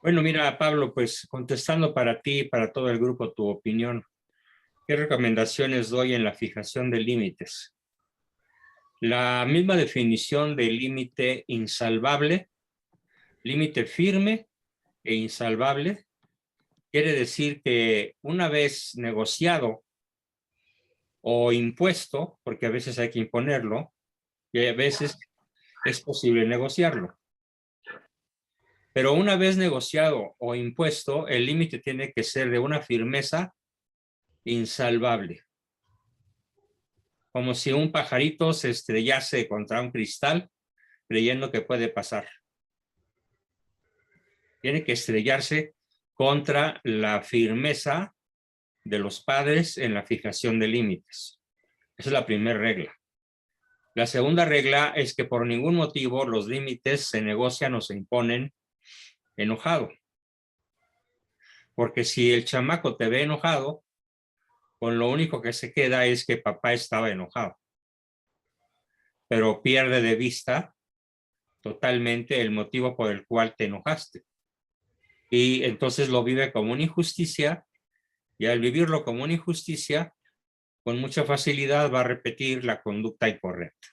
Bueno, mira, Pablo, pues contestando para ti y para todo el grupo tu opinión, ¿qué recomendaciones doy en la fijación de límites? La misma definición de límite insalvable, límite firme e insalvable, quiere decir que una vez negociado o impuesto, porque a veces hay que imponerlo, y a veces es posible negociarlo. Pero una vez negociado o impuesto, el límite tiene que ser de una firmeza insalvable. Como si un pajarito se estrellase contra un cristal creyendo que puede pasar. Tiene que estrellarse contra la firmeza de los padres en la fijación de límites. Esa es la primera regla. La segunda regla es que por ningún motivo los límites se negocian o se imponen enojado. Porque si el chamaco te ve enojado, con lo único que se queda es que papá estaba enojado. Pero pierde de vista totalmente el motivo por el cual te enojaste. Y entonces lo vive como una injusticia, y al vivirlo como una injusticia, con mucha facilidad va a repetir la conducta incorrecta.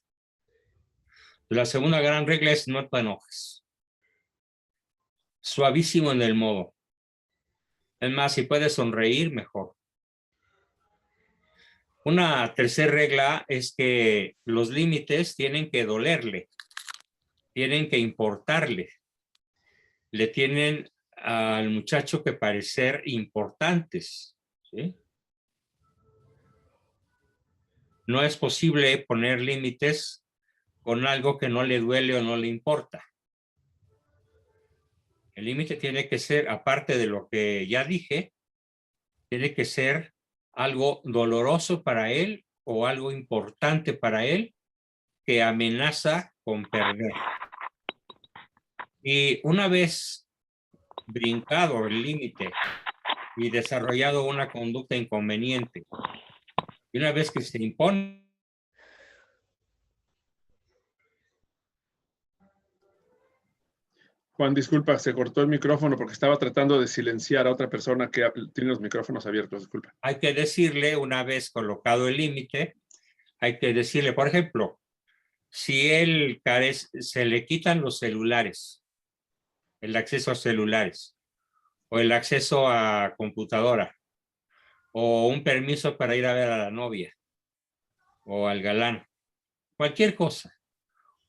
La segunda gran regla es no te enojes. Suavísimo en el modo. Es más, si puedes sonreír, mejor. Una tercera regla es que los límites tienen que dolerle, tienen que importarle, le tienen al muchacho que parecer importantes, ¿sí? No es posible poner límites con algo que no le duele o no le importa. El límite tiene que ser, aparte de lo que ya dije, tiene que ser algo doloroso para él o algo importante para él que amenaza con perder. Y una vez brincado el límite y desarrollado una conducta inconveniente, y una vez que se impone, Juan, disculpa, se cortó el micrófono porque estaba tratando de silenciar a otra persona que tiene los micrófonos abiertos, disculpa. hay que decirle, una vez colocado el límite, hay que decirle, por ejemplo, si él carece, se le quitan los celulares, el acceso a celulares, o el acceso a computadora, o un permiso para ir a ver a la novia, o al galán, cualquier cosa.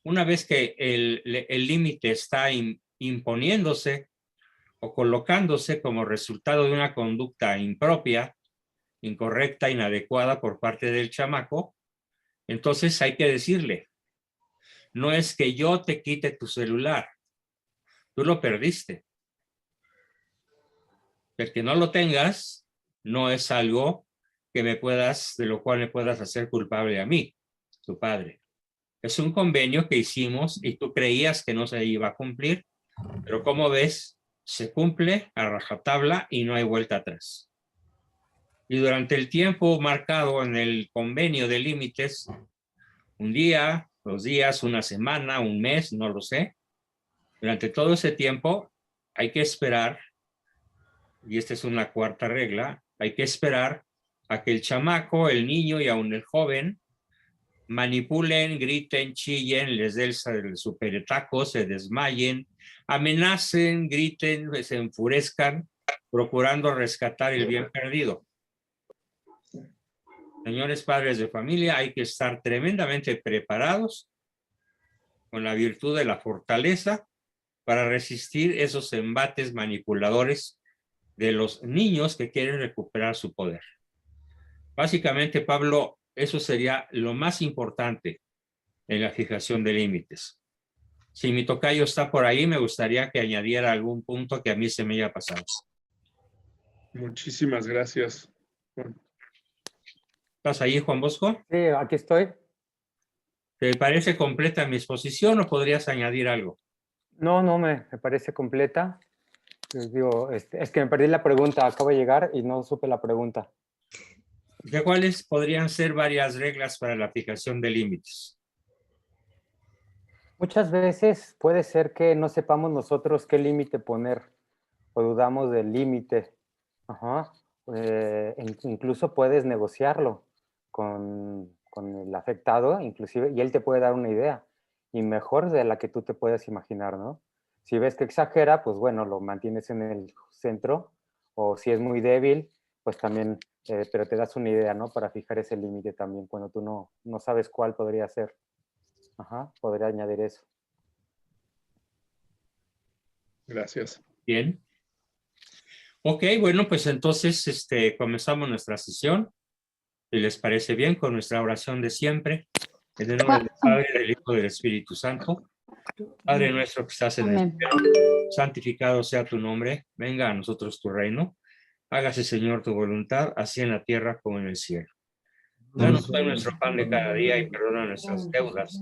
Una vez que el límite está imponiéndose o colocándose como resultado de una conducta impropia, incorrecta, inadecuada por parte del chamaco, entonces hay que decirle, no es que yo te quite tu celular, tú lo perdiste. El que no lo tengas no es algo que me puedas, de lo cual me puedas hacer culpable a mí, tu padre. Es un convenio que hicimos y tú creías que no se iba a cumplir, pero como ves, se cumple a rajatabla y no hay vuelta atrás. Y durante el tiempo marcado en el convenio de límites, un día, 2 días, una semana, un mes, no lo sé, durante todo ese tiempo hay que esperar, y esta es una cuarta regla, hay que esperar a que el chamaco, el niño y aún el joven manipulen, griten, chillen, les den el superetaco, se desmayen, amenacen, griten, se enfurezcan, procurando rescatar el bien perdido. Señores padres de familia, hay que estar tremendamente preparados con la virtud de la fortaleza para resistir esos embates manipuladores de los niños que quieren recuperar su poder. Básicamente, Pablo, eso sería lo más importante en la fijación de límites. Si mi tocayo está por ahí, me gustaría que añadiera algún punto que a mí se me haya pasado. Muchísimas gracias, Juan. ¿Estás ahí, Juan Bosco? Sí, aquí estoy. ¿Te parece completa mi exposición o podrías añadir algo? No, me parece completa. Les digo, es que me perdí la pregunta, acabo de llegar y no supe la pregunta. ¿De cuáles podrían ser varias reglas para la fijación de límites? Muchas veces puede ser que no sepamos nosotros qué límite poner. o dudamos del límite. Ajá. Incluso puedes negociarlo con el afectado, inclusive, y él te puede dar una idea, y mejor de la que tú te puedes imaginar, ¿no? Si ves que exagera, pues bueno, lo mantienes en el centro, o si es muy débil, pues también, pero te das una idea, ¿no? Para fijar ese límite también, cuando tú no sabes cuál podría ser. Ajá, podría añadir eso. Gracias. Bien. Ok, bueno, pues entonces comenzamos nuestra sesión. Si les parece bien, con nuestra oración de siempre. En el nombre del Padre, del Hijo y del Espíritu Santo. Padre nuestro que estás en el Amén. cielo, santificado sea tu nombre. Venga a nosotros tu reino. Hágase, Señor, tu voluntad, así en la tierra como en el cielo. Danos hoy nuestro pan de cada día y perdona nuestras deudas,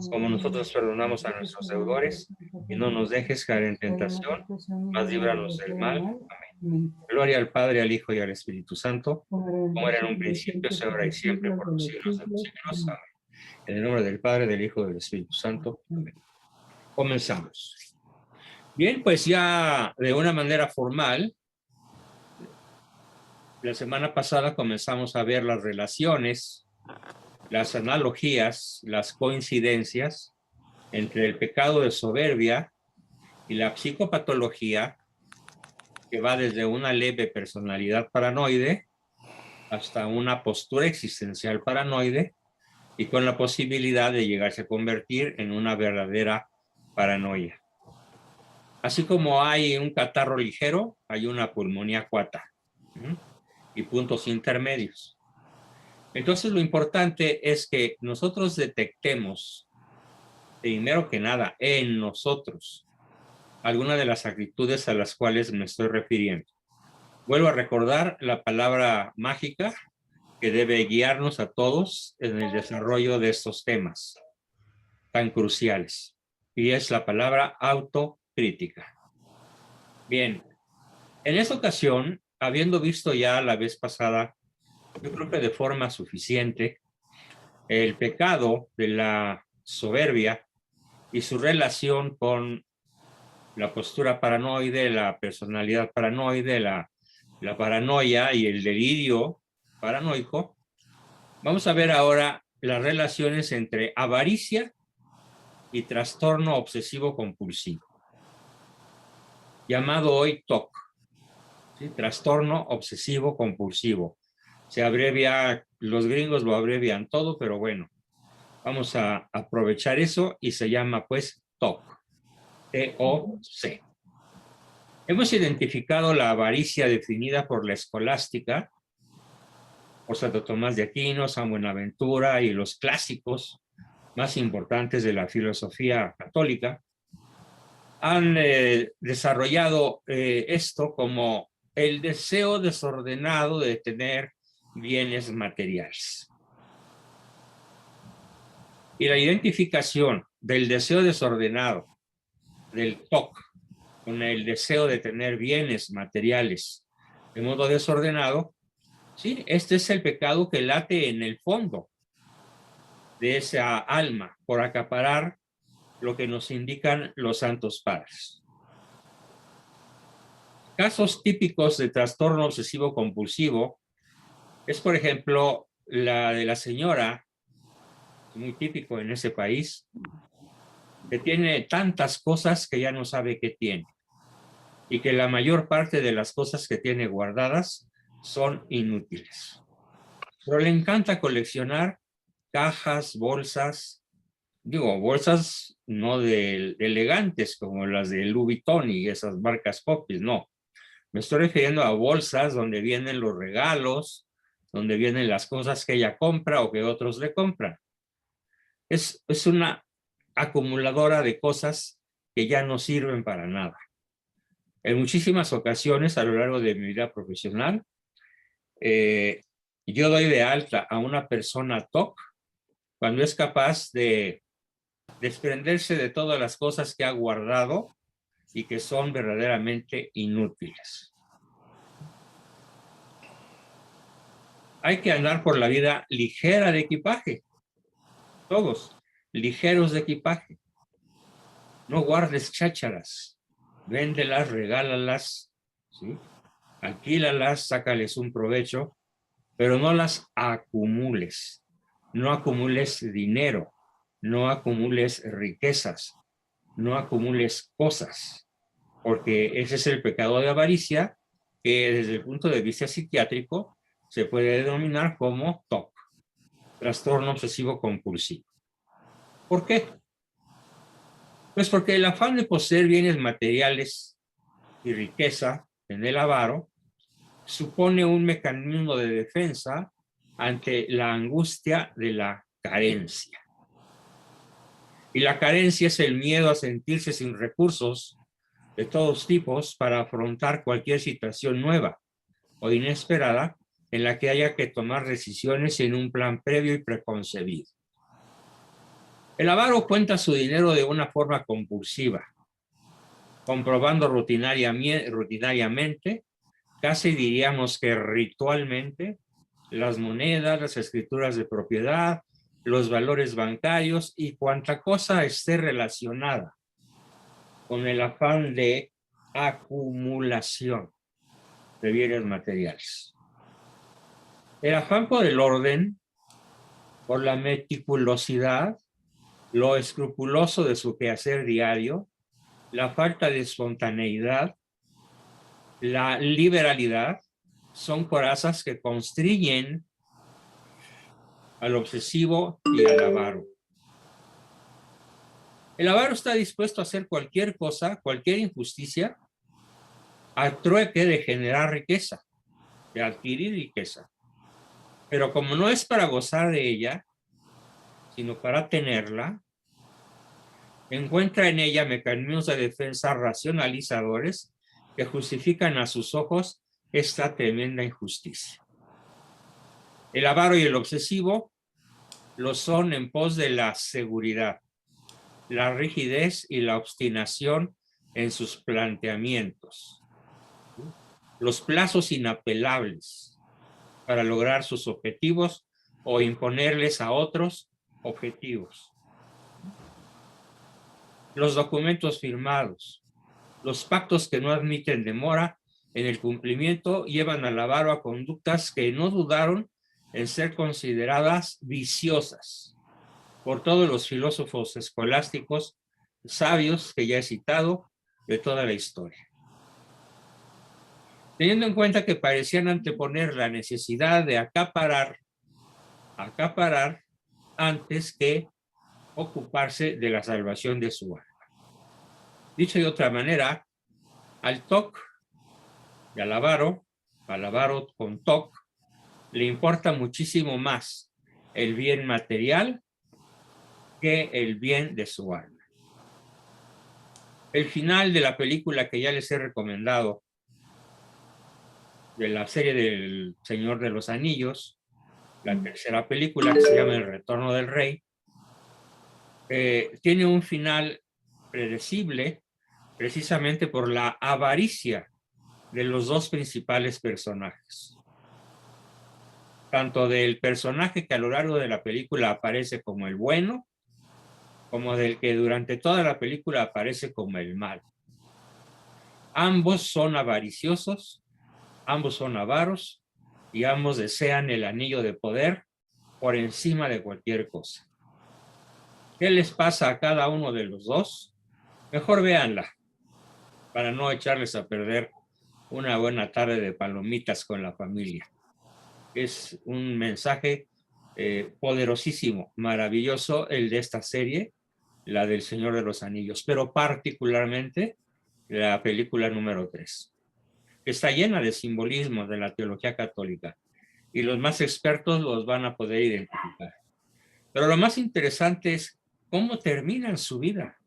como nosotros perdonamos a nuestros deudores, y no nos dejes caer en tentación, mas líbranos del mal. Amén. Gloria al Padre, al Hijo y al Espíritu Santo, como era en un principio, es ahora y siempre, por los siglos de los siglos. Amén. En el nombre del Padre, del Hijo y del Espíritu Santo. Amén. Comenzamos. Bien, pues ya de una manera formal, la semana pasada comenzamos a ver las relaciones, las analogías, las coincidencias entre el pecado de soberbia y la psicopatología, que va desde una leve personalidad paranoide hasta una postura existencial paranoide, y con la posibilidad de llegarse a convertir en una verdadera paranoia. Así como hay un catarro ligero, hay una pulmonía coata, y puntos intermedios. Entonces lo importante es que nosotros detectemos, primero que nada, en nosotros, alguna de las actitudes a las cuales me estoy refiriendo. Vuelvo a recordar la palabra mágica que debe guiarnos a todos en el desarrollo de estos temas tan cruciales, y es la palabra autocrítica. Bien, en esta ocasión, habiendo visto ya la vez pasada, yo creo que de forma suficiente, el pecado de la soberbia y su relación con la postura paranoide, la personalidad paranoide, la paranoia y el delirio paranoico, vamos a ver ahora las relaciones entre avaricia y trastorno obsesivo compulsivo, llamado hoy TOC, ¿sí? Trastorno obsesivo compulsivo. Se abrevia, los gringos lo abrevian todo, pero bueno, vamos a aprovechar eso y se llama pues TOC, T-O-C. Hemos identificado la avaricia definida por la escolástica, por Santo Tomás de Aquino, San Buenaventura y los clásicos más importantes de la filosofía católica. Han desarrollado esto como el deseo desordenado de tener bienes materiales. Y la identificación del deseo desordenado, del TOC, con el deseo de tener bienes materiales de modo desordenado, sí, este es el pecado que late en el fondo de esa alma por acaparar lo que nos indican los santos padres. Casos típicos de trastorno obsesivo compulsivo es, por ejemplo, la de la señora, muy típico en ese país, que tiene tantas cosas que ya no sabe qué tiene, y que la mayor parte de las cosas que tiene guardadas son inútiles. Pero le encanta coleccionar cajas, bolsas, digo, bolsas no de elegantes como las de Louis Vuitton y esas marcas popis, no. Me estoy refiriendo a bolsas donde vienen los regalos, donde vienen las cosas que ella compra o que otros le compran. Es una acumuladora de cosas que ya no sirven para nada. En muchísimas ocasiones a lo largo de mi vida profesional, yo doy de alta a una persona TOC cuando es capaz de desprenderse de todas las cosas que ha guardado y que son verdaderamente inútiles. Hay que andar por la vida ligera de equipaje, todos ligeros de equipaje. No guardes chácharas, véndelas, regálalas, ¿sí? Alquílalas, sácales un provecho, pero no las acumules. No acumules dinero, no acumules riquezas, no acumules cosas, porque ese es el pecado de avaricia, que desde el punto de vista psiquiátrico se puede denominar como TOC, trastorno obsesivo compulsivo. ¿Por qué? Pues porque el afán de poseer bienes materiales y riqueza en el avaro supone un mecanismo de defensa ante la angustia de la carencia. Y la carencia es el miedo a sentirse sin recursos de todos tipos para afrontar cualquier situación nueva o inesperada en la que haya que tomar decisiones en un plan previo y preconcebido. El avaro cuenta su dinero de una forma compulsiva, comprobando rutinariamente, casi diríamos que ritualmente, las monedas, las escrituras de propiedad, los valores bancarios y cuanta cosa esté relacionada con el afán de acumulación de bienes materiales. El afán por el orden, por la meticulosidad, lo escrupuloso de su quehacer diario, la falta de espontaneidad, la liberalidad, son corazas que constriñen al obsesivo y al avaro. El avaro está dispuesto a hacer cualquier cosa, cualquier injusticia, a trueque de generar riqueza, de adquirir riqueza. Pero como no es para gozar de ella, sino para tenerla, encuentra en ella mecanismos de defensa racionalizadores que justifican a sus ojos esta tremenda injusticia. El avaro y el obsesivo lo son en pos de la seguridad, la rigidez y la obstinación en sus planteamientos, los plazos inapelables para lograr sus objetivos o imponerles a otros objetivos, los documentos firmados, los pactos que no admiten demora en el cumplimiento llevan al avaro a conductas que no dudaron en ser consideradas viciosas por todos los filósofos escolásticos sabios que ya he citado de toda la historia. Teniendo en cuenta que parecían anteponer la necesidad de acaparar antes que ocuparse de la salvación de su alma. Dicho de otra manera, al TOC y al avaro con TOC, le importa muchísimo más el bien material que el bien de su alma. El final de la película que ya les he recomendado, de la serie del Señor de los Anillos, la tercera película que se llama El Retorno del Rey, tiene un final predecible precisamente por la avaricia de los dos principales personajes. Tanto del personaje que a lo largo de la película aparece como el bueno, como del que durante toda la película aparece como el malo. Ambos son avariciosos, ambos son avaros y ambos desean el anillo de poder por encima de cualquier cosa. ¿Qué les pasa a cada uno de los dos? Mejor véanla para no echarles a perder una buena tarde de palomitas con la familia. Es un mensaje poderosísimo, maravilloso el de esta serie, la del Señor de los Anillos, pero particularmente la película número 3, que está llena de simbolismo de la teología católica y los más expertos los van a poder identificar. Pero lo más interesante es cómo terminan su vida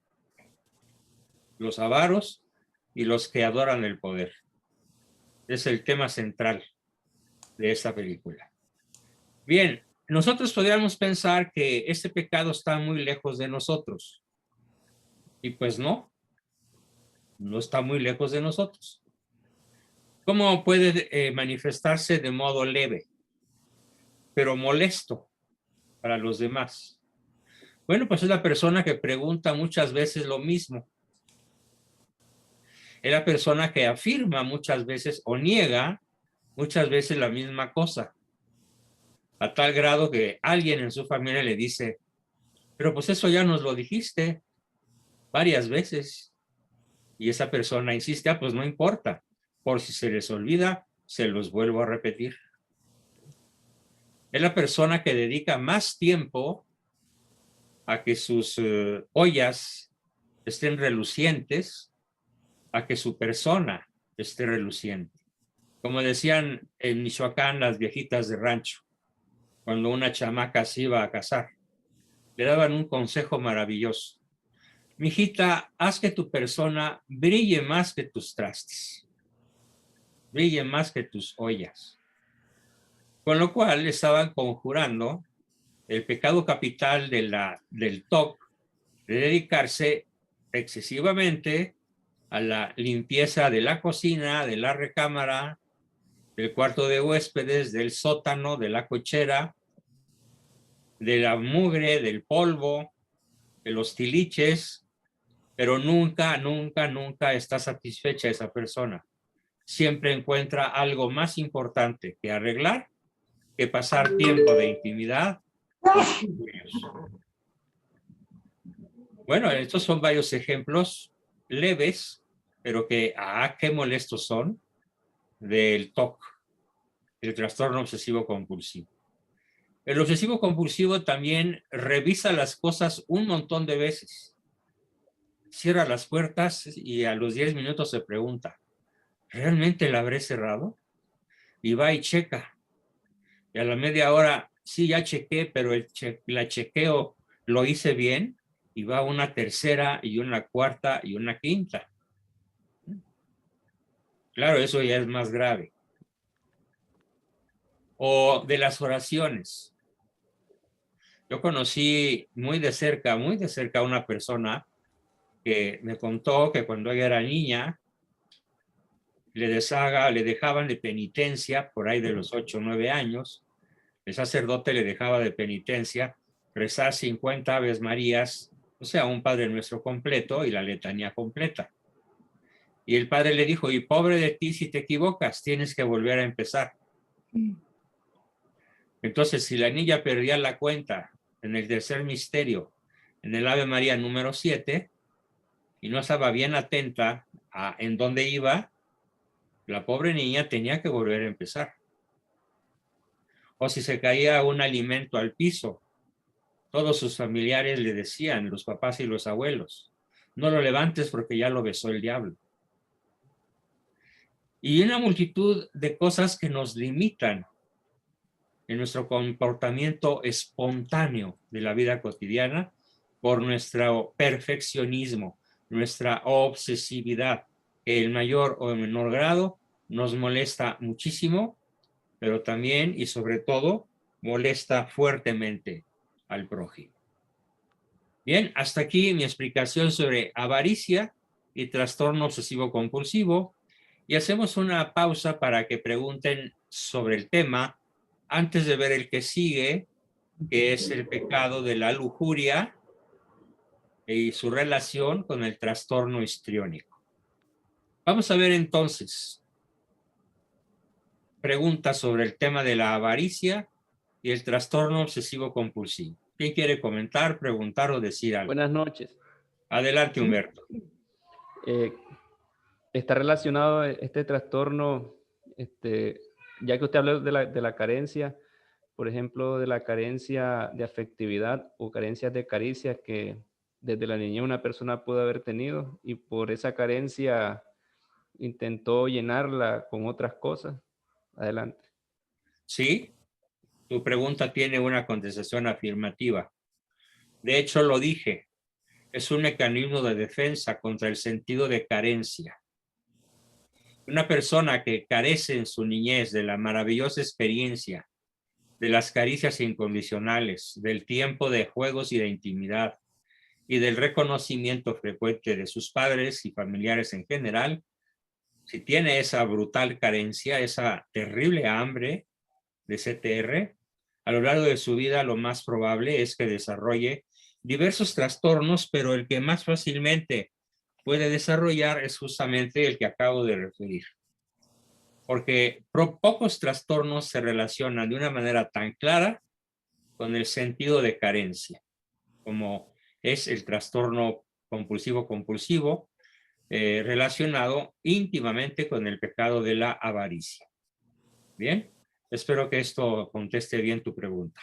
los avaros y los que adoran el poder. Es el tema central de esta película. Bien, nosotros podríamos pensar que este pecado está muy lejos de nosotros. Y pues no está muy lejos de nosotros. ¿Cómo puede manifestarse de modo leve, pero molesto para los demás? Bueno, pues es la persona que pregunta muchas veces lo mismo. Es la persona que afirma muchas veces o niega muchas veces la misma cosa, a tal grado que alguien en su familia le dice, pero pues eso ya nos lo dijiste varias veces. Y esa persona insiste, ah, pues no importa, por si se les olvida, se los vuelvo a repetir. Es la persona que dedica más tiempo a que sus ollas estén relucientes, a que su persona esté reluciente. Como decían en Michoacán las viejitas de rancho, cuando una chamaca se iba a casar, le daban un consejo maravilloso. Mijita, haz que tu persona brille más que tus trastes, brille más que tus ollas. Con lo cual estaban conjurando el pecado capital del TOC, de dedicarse excesivamente a la limpieza de la cocina, de la recámara, del cuarto de huéspedes, del sótano, de la cochera, de la mugre, del polvo, de los tiliches, pero nunca, nunca, nunca está satisfecha esa persona. Siempre encuentra algo más importante que arreglar, que pasar tiempo de intimidad con los suyos. Bueno, estos son varios ejemplos leves, pero que, qué molestos son, del TOC, el trastorno obsesivo compulsivo. El obsesivo compulsivo también revisa las cosas un montón de veces. Cierra las puertas y a los 10 minutos se pregunta, ¿realmente la habré cerrado? Y va y checa. Y a la media hora, sí, ya chequé, pero la chequeo lo hice bien. Y va una tercera y una cuarta y una quinta. Claro, eso ya es más grave. O de las oraciones. Yo conocí muy de cerca a una persona que me contó que cuando ella era niña, le dejaban de penitencia por ahí de los 8 o 9 años. El sacerdote le dejaba de penitencia rezar 50 Aves Marías, o sea, un Padre Nuestro completo y la letanía completa. Y el padre le dijo, y pobre de ti si te equivocas, tienes que volver a empezar. Entonces, si la niña perdía la cuenta en el tercer misterio, en el Ave María número 7, y no estaba bien atenta a en dónde iba, la pobre niña tenía que volver a empezar. O si se caía un alimento al piso, todos sus familiares le decían, los papás y los abuelos, no lo levantes porque ya lo besó el diablo. Y una multitud de cosas que nos limitan en nuestro comportamiento espontáneo de la vida cotidiana por nuestro perfeccionismo, nuestra obsesividad, que en mayor o en menor grado nos molesta muchísimo, pero también y sobre todo molesta fuertemente al prójimo. Bien, hasta aquí mi explicación sobre avaricia y trastorno obsesivo compulsivo, y hacemos una pausa para que pregunten sobre el tema antes de ver el que sigue, que es el pecado de la lujuria y su relación con el trastorno histriónico. Vamos a ver entonces preguntas sobre el tema de la avaricia y el trastorno obsesivo compulsivo. ¿Quién quiere comentar, preguntar o decir algo? Buenas noches. Adelante, Humberto. Está relacionado este trastorno, ya que usted habló de la carencia, por ejemplo, de la carencia de afectividad o carencias de caricias que desde la niñez una persona pudo haber tenido y por esa carencia intentó llenarla con otras cosas. Adelante. Sí, tu pregunta tiene una contestación afirmativa. De hecho, lo dije, es un mecanismo de defensa contra el sentido de carencia. Una persona que carece en su niñez de la maravillosa experiencia, de las caricias incondicionales, del tiempo de juegos y de intimidad, y del reconocimiento frecuente de sus padres y familiares en general, si tiene esa brutal carencia, esa terrible hambre de CTR, a lo largo de su vida lo más probable es que desarrolle diversos trastornos, pero el que más fácilmente puede desarrollar es justamente el que acabo de referir. Porque pocos trastornos se relacionan de una manera tan clara con el sentido de carencia, como es el trastorno compulsivo-compulsivo, relacionado íntimamente con el pecado de la avaricia. Bien, espero que esto conteste bien tu pregunta.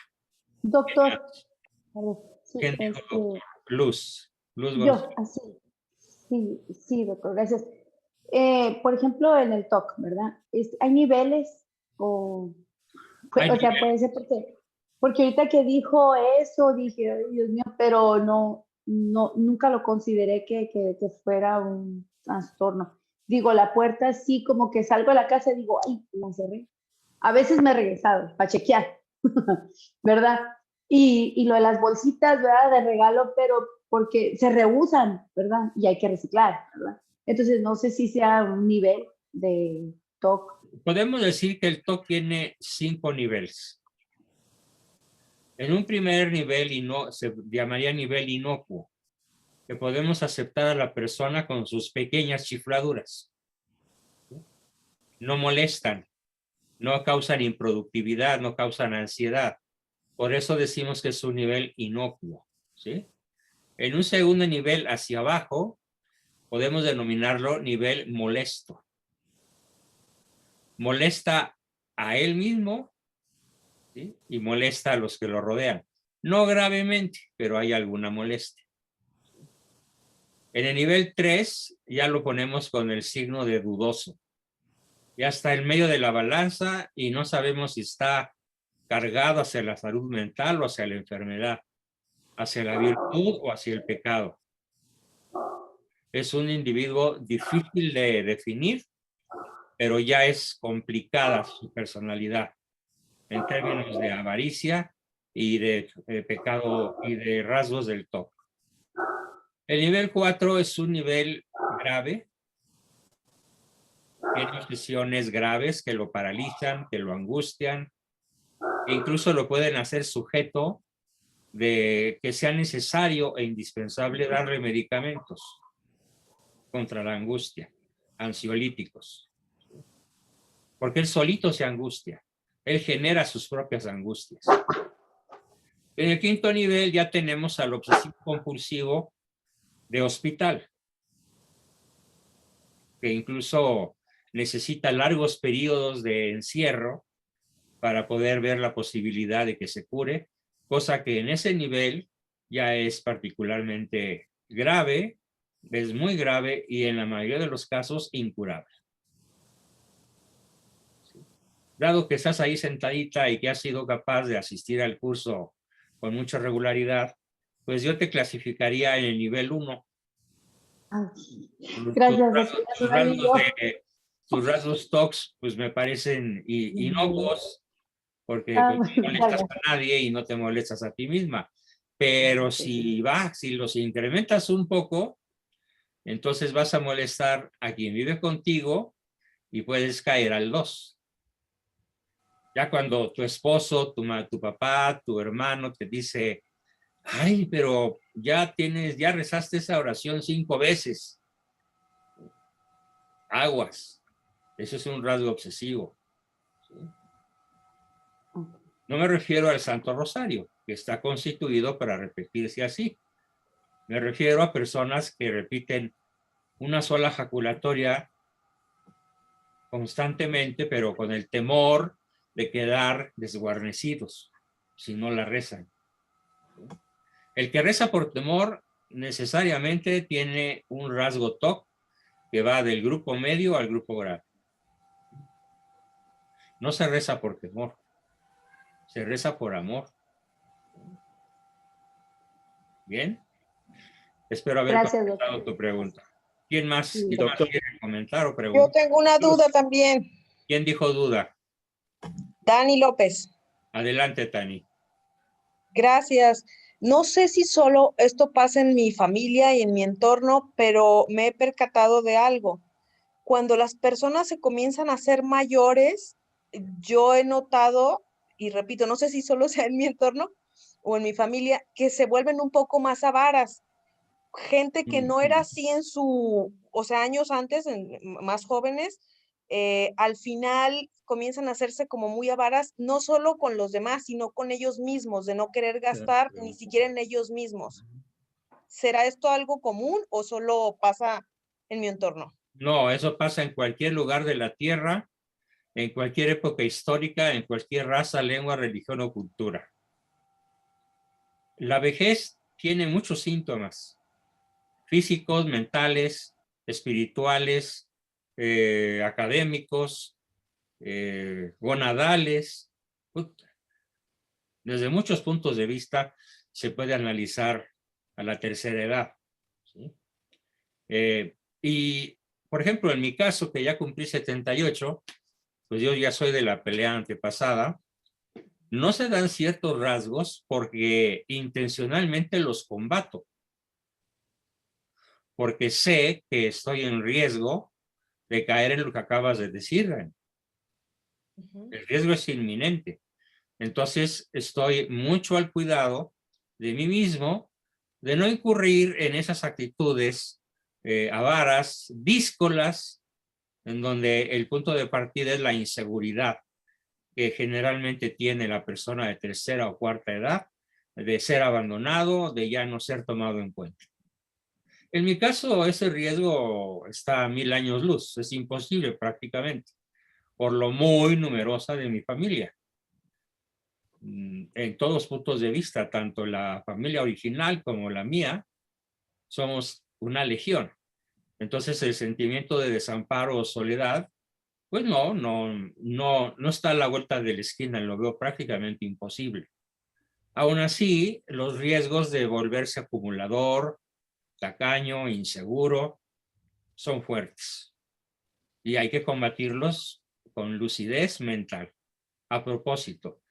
Doctor, a ver, sí, ¿Quién dijo? Luz González. yo, así. Sí, sí, doctor, gracias. Por ejemplo, en el TOC, ¿verdad? ¿Hay niveles o, Hay o sea, puede ser porque ahorita que dijo eso, dije, "Ay, Dios mío", pero nunca lo consideré que fuera un trastorno. Digo, la puerta sí, como que salgo de la casa y digo, ay, la cerré. A veces me he regresado para chequear, ¿verdad? Y lo de las bolsitas, ¿verdad? De regalo, pero porque se reusan, ¿verdad? Y hay que reciclar, ¿verdad? Entonces, no sé si sea un nivel de TOC. Podemos decir que el TOC tiene 5 niveles. En un primer nivel, se llamaría nivel inocuo, que podemos aceptar a la persona con sus pequeñas chifladuras. No molestan, no causan improductividad, no causan ansiedad. Por eso decimos que es un nivel inocuo, ¿sí? En un segundo nivel hacia abajo, podemos denominarlo nivel molesto. Molesta a él mismo, ¿sí? Y molesta a los que lo rodean. No gravemente, pero hay alguna molestia. En el nivel 3 ya lo ponemos con el signo de dudoso. Ya está en medio de la balanza y no sabemos si está cargado hacia la salud mental o hacia la enfermedad, hacia la virtud o hacia el pecado. Es un individuo difícil de definir, pero ya es complicada su personalidad en términos de avaricia y de pecado y de rasgos del TOC. El nivel 4 es un nivel grave. Tiene obsesiones graves que lo paralizan, que lo angustian, e incluso lo pueden hacer sujeto de que sea necesario e indispensable darle medicamentos contra la angustia, ansiolíticos. Porque él solito se angustia. Él genera sus propias angustias. En el quinto nivel ya tenemos al obsesivo compulsivo de hospital, que incluso necesita largos periodos de encierro para poder ver la posibilidad de que se cure, cosa que en ese nivel ya es particularmente grave, es muy grave y en la mayoría de los casos incurable. Dado que estás ahí sentadita y que has sido capaz de asistir al curso con mucha regularidad, pues yo te clasificaría en el nivel 1. Gracias. Tus rasgos TOCs pues me parecen inocuos, porque pues, no molestas a nadie y no te molestas a ti misma. Pero si los incrementas un poco, entonces vas a molestar a quien vive contigo y puedes caer al 2. Ya cuando tu esposo, tu papá, tu hermano te dice, ay, pero ya rezaste esa oración 5 veces. Aguas. Eso es un rasgo obsesivo. ¿Sí? No me refiero al Santo Rosario, que está constituido para repetirse así. Me refiero a personas que repiten una sola jaculatoria constantemente, pero con el temor de quedar desguarnecidos si no la rezan. El que reza por temor necesariamente tiene un rasgo TOC que va del grupo medio al grupo grave. No se reza por temor, se reza por amor. Bien, espero haber contestado tu pregunta. ¿Quién más quiere comentar o preguntar? Yo tengo una duda también. ¿Quién dijo duda? Dani López. Adelante, Tani. Gracias. No sé si solo esto pasa en mi familia y en mi entorno, pero me he percatado de algo. Cuando las personas se comienzan a ser mayores, yo he notado, y repito, no sé si solo sea en mi entorno o en mi familia, que se vuelven un poco más avaras. gente que no era así en su, o sea, años antes, más jóvenes, al final comienzan a hacerse como muy avaras, no solo con los demás, sino con ellos mismos, de no querer gastar ni siquiera en ellos mismos. ¿Será esto algo común o solo pasa en mi entorno? No, eso pasa en cualquier lugar de la tierra, en cualquier época histórica, en cualquier raza, lengua, religión o cultura. La vejez tiene muchos síntomas físicos, mentales, espirituales, académicos, gonadales. Desde muchos puntos de vista se puede analizar a la tercera edad, ¿sí? Y, por ejemplo, en mi caso, que ya cumplí 78, pues yo ya soy de la pelea antepasada, no se dan ciertos rasgos porque intencionalmente los combato, porque sé que estoy en riesgo de caer en lo que acabas de decir. El riesgo es inminente. Entonces estoy mucho al cuidado de mí mismo, de no incurrir en esas actitudes avaras, díscolas, en donde el punto de partida es la inseguridad que generalmente tiene la persona de tercera o cuarta edad, de ser abandonado, de ya no ser tomado en cuenta. En mi caso, ese riesgo está a 1000 años luz, es imposible prácticamente, por lo muy numerosa de mi familia. En todos puntos de vista, tanto la familia original como la mía, somos una legión. Entonces el sentimiento de desamparo o soledad, pues no está a la vuelta de la esquina, lo veo prácticamente imposible. Aún así, los riesgos de volverse acumulador, tacaño, inseguro, son fuertes. Y hay que combatirlos con lucidez mental. A propósito,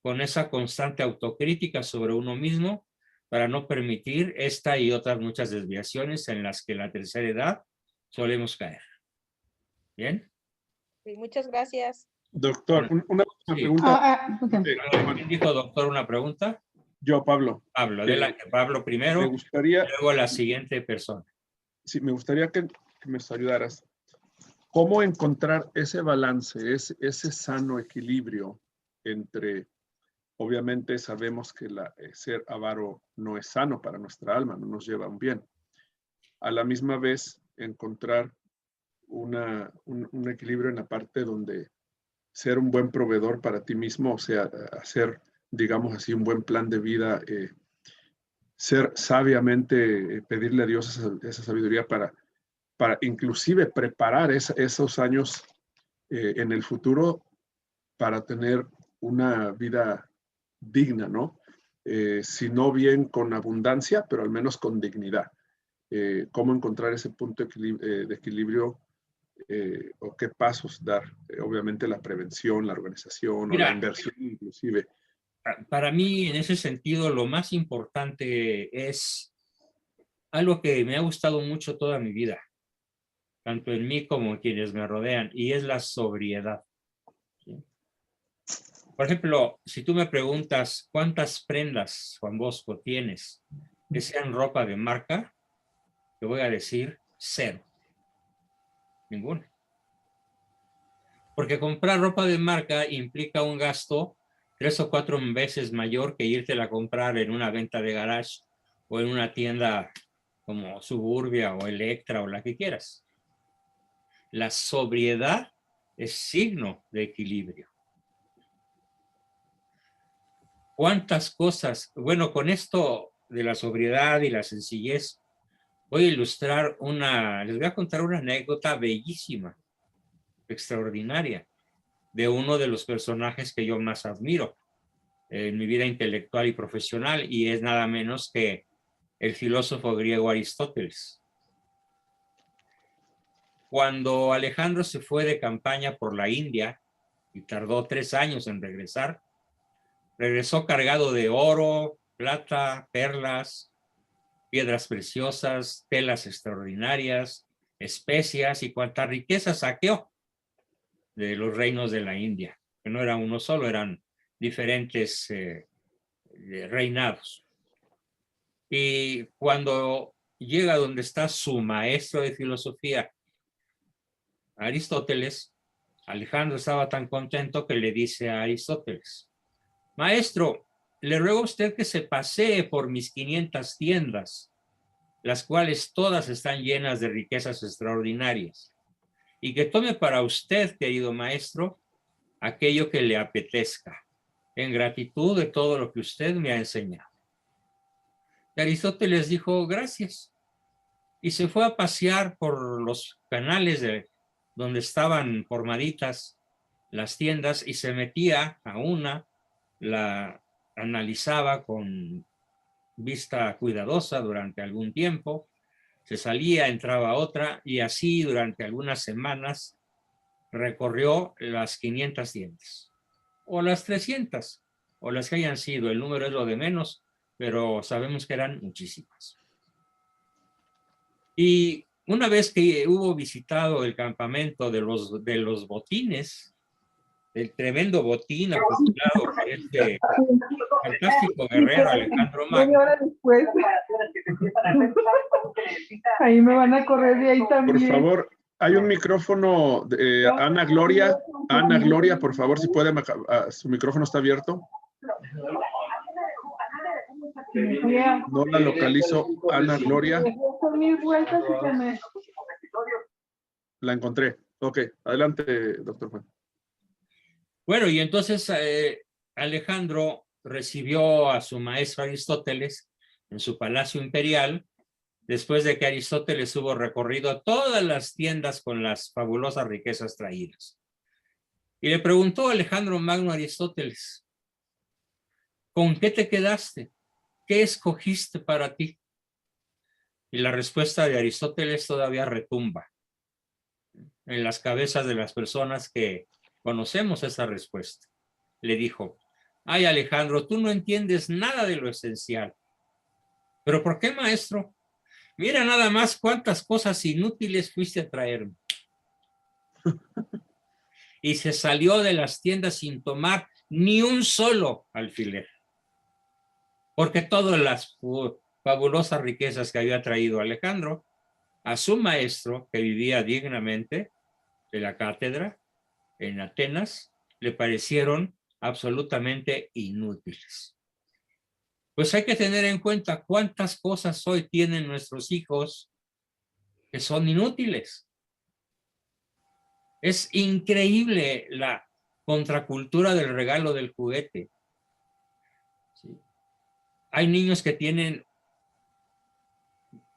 con esa constante autocrítica sobre uno mismo para no permitir esta y otras muchas desviaciones en las que la tercera edad solemos caer. ¿Bien? Sí, muchas gracias. Doctor, Bueno, una sí. pregunta. Okay. ¿Quién dijo, doctor, una pregunta? Yo, Pablo, Pablo, adelante. Pablo me primero, gustaría, luego la siguiente persona. sí, me gustaría que me ayudaras. ¿Cómo encontrar ese balance, ese sano equilibrio entre, obviamente sabemos que ser avaro no es sano para nuestra alma, no nos lleva a un bien. A la misma vez, encontrar un equilibrio en la parte donde ser un buen proveedor para ti mismo, o sea, hacer, digamos así, un buen plan de vida, ser sabiamente, pedirle a Dios esa sabiduría para inclusive preparar esos años en el futuro para tener una vida digna, ¿no? Si no bien con abundancia, pero al menos con dignidad. ¿Cómo encontrar ese punto de equilibrio o qué pasos dar? Obviamente la prevención, la organización o la Mira, inversión inclusive. para mí en ese sentido lo más importante es algo que me ha gustado mucho toda mi vida, tanto en mí como en quienes me rodean, y es la sobriedad. ¿Sí? Por ejemplo, si tú me preguntas cuántas prendas, Juan Bosco, tienes que sean ropa de marca, te voy a decir 0. Ninguna. Porque comprar ropa de marca implica un gasto 3 o 4 veces mayor que irte a comprar en una venta de garage o en una tienda como Suburbia o Electra o la que quieras. La sobriedad es signo de equilibrio. ¿Cuántas cosas? Bueno, con esto de la sobriedad y la sencillez, voy a ilustrar les voy a contar una anécdota bellísima, extraordinaria, de uno de los personajes que yo más admiro en mi vida intelectual y profesional, y es nada menos que el filósofo griego Aristóteles. Cuando Alejandro se fue de campaña por la India y tardó 3 años en regresar, regresó cargado de oro, plata, perlas, piedras preciosas, telas extraordinarias, especias y cuanta riqueza saqueó de los reinos de la India, que no era uno solo, eran diferentes reinados. Y cuando llega donde está su maestro de filosofía, Aristóteles. Alejandro estaba tan contento que le dice a Aristóteles: maestro, le ruego a usted que se pasee por mis 500 tiendas, las cuales todas están llenas de riquezas extraordinarias, y que tome para usted, querido maestro, aquello que le apetezca, en gratitud de todo lo que usted me ha enseñado. Y Aristóteles dijo: gracias, y se fue a pasear por los canales donde estaban formaditas las tiendas, y se metía a una, la analizaba con vista cuidadosa durante algún tiempo, se salía, entraba a otra, y así durante algunas semanas recorrió las 500 tiendas, o las 300, o las que hayan sido. El número es lo de menos, pero sabemos que eran muchísimas. Y una vez que hubo visitado el campamento de los botines, el tremendo botín acostumbrado por este fantástico guerrero Alejandro Magno. Media hora después. Ahí me van a correr de ahí también. Por favor, hay un micrófono de Ana Gloria. Ana Gloria, por favor, si puede, su micrófono está abierto. No la localizo. Ana Gloria. La encontré. Ok, adelante, doctor Juan. Bueno, y entonces Alejandro recibió a su maestro Aristóteles en su palacio imperial, después de que Aristóteles hubo recorrido todas las tiendas con las fabulosas riquezas traídas. Y le preguntó a Alejandro Magno a Aristóteles: ¿con qué te quedaste? ¿Qué escogiste para ti? Y la respuesta de Aristóteles todavía retumba en las cabezas de las personas que conocemos esa respuesta. Le dijo: ay, Alejandro, tú no entiendes nada de lo esencial. ¿Pero por qué, maestro? Mira nada más cuántas cosas inútiles fuiste a traerme. Y se salió de las tiendas sin tomar ni un solo alfiler, porque todas las fabulosas riquezas que había traído Alejandro a su maestro, que vivía dignamente de la cátedra en Atenas, le parecieron absolutamente inútiles. Pues hay que tener en cuenta cuántas cosas hoy tienen nuestros hijos que son inútiles. Es increíble la contracultura del regalo del juguete. ¿Sí? Hay niños que tienen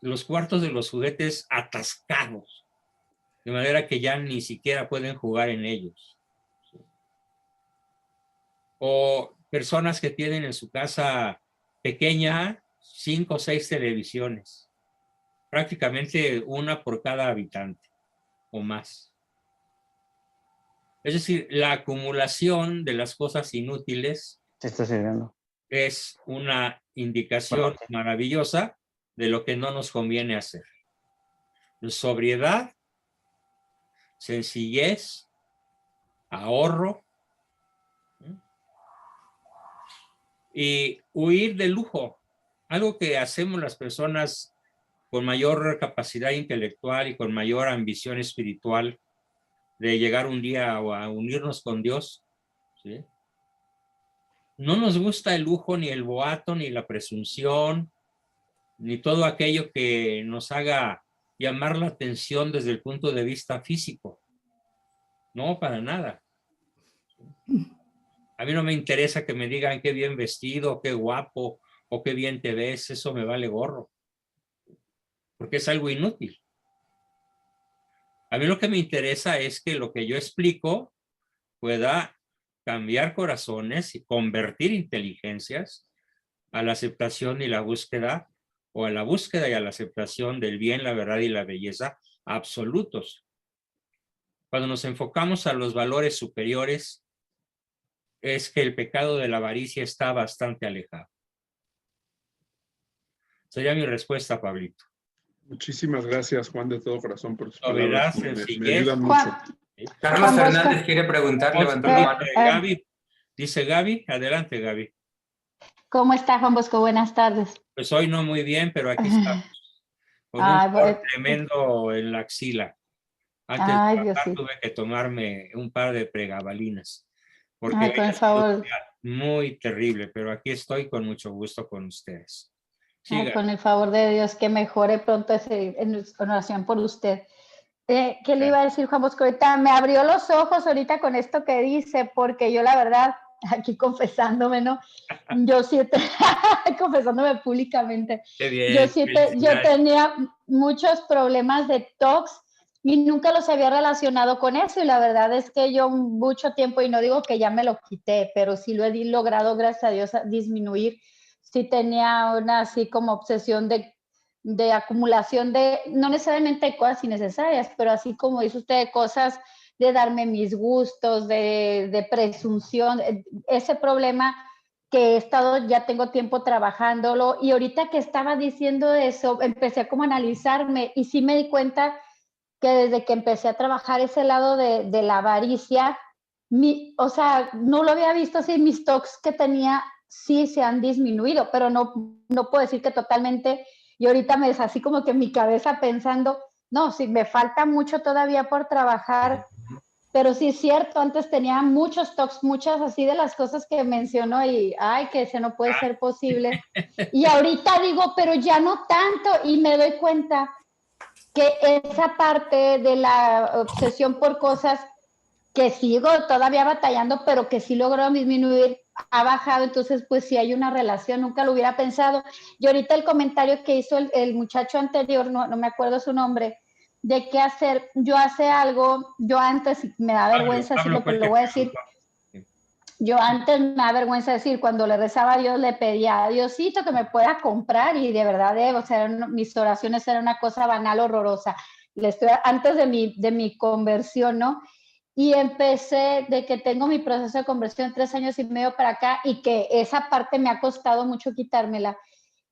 los cuartos de los juguetes atascados, de manera que ya ni siquiera pueden jugar en ellos. ¿Sí? O personas que tienen en su casa pequeña 5 o 6 televisiones, prácticamente una por cada habitante o más. Es decir, la acumulación de las cosas inútiles es una indicación maravillosa de lo que no nos conviene hacer. Sobriedad, sencillez, ahorro, y huir del lujo. Algo que hacemos las personas con mayor capacidad intelectual y con mayor ambición espiritual de llegar un día a unirnos con Dios, ¿sí? No nos gusta el lujo, ni el boato, ni la presunción, ni todo aquello que nos haga llamar la atención desde el punto de vista físico. No, para nada. A mí no me interesa que me digan qué bien vestido, qué guapo o qué bien te ves. Eso me vale gorro, porque es algo inútil. A mí lo que me interesa es que lo que yo explico pueda cambiar corazones y convertir inteligencias a la aceptación y la búsqueda, o a la búsqueda y a la aceptación del bien, la verdad y la belleza absolutos. Cuando nos enfocamos a los valores superiores, es que el pecado de la avaricia está bastante alejado. Sería mi respuesta, Pablito. Muchísimas gracias, Juan, de todo corazón, por sus Sobriedad, palabras. Me sencillez. ayudan mucho. Carlos Fernández quiere preguntar, levantó la mano. Gaby, dice Gaby. Adelante, Gaby. ¿Cómo está, Juan Bosco? Buenas tardes. Pues hoy no muy bien, pero aquí estamos. con un dolor tremendo en la axila. Antes de trabajar tuve que tomarme un par de pregabalinas, porque con el favor. muy terrible, pero aquí estoy con mucho gusto con ustedes. Con el favor de Dios, que mejore pronto en oración por usted. ¿Qué le iba a decir, Juan Bosco? Ahorita me abrió los ojos ahorita con esto que dice, porque yo la verdad, aquí confesándome, ¿no? Yo confesándome públicamente, qué bien, yo tenía muchos problemas de TOC y nunca los había relacionado con eso, y la verdad es que yo mucho tiempo, y no digo que ya me lo quité, pero sí lo he logrado, gracias a Dios, disminuir. Sí tenía una así como obsesión de acumulación de, no necesariamente cosas innecesarias, pero así como dice usted, cosas de darme mis gustos, de presunción, ese problema que he estado, ya tengo tiempo trabajándolo, y ahorita que estaba diciendo eso, empecé a como analizarme, y sí me di cuenta que desde que empecé a trabajar ese lado de la avaricia, o sea, no lo había visto así, mis TOCs que tenía sí se han disminuido, pero no puedo decir que totalmente, y ahorita me es así como que mi cabeza pensando, no, sí, me falta mucho todavía por trabajar, pero sí es cierto, antes tenía muchos TOCs, muchas así de las cosas que mencionó, y ay, que ese no puede ser posible, y ahorita digo, pero ya no tanto, y me doy cuenta que esa parte de la obsesión por cosas que sigo todavía batallando, pero que sí logró disminuir, ha bajado, entonces pues sí hay una relación, nunca lo hubiera pensado. Y ahorita el comentario que hizo el muchacho anterior, no me acuerdo su nombre, de qué hacer, yo hace algo, yo antes, me da vergüenza decirlo, pero lo voy a decir, yo antes me da vergüenza decir, cuando le rezaba a Dios, le pedía a Diosito que me pueda comprar, y de verdad, o sea, mis oraciones eran una cosa banal, horrorosa, antes de mi conversión, ¿no? Y empecé de que tengo mi proceso de conversión 3 años y medio para acá, y que esa parte me ha costado mucho quitármela.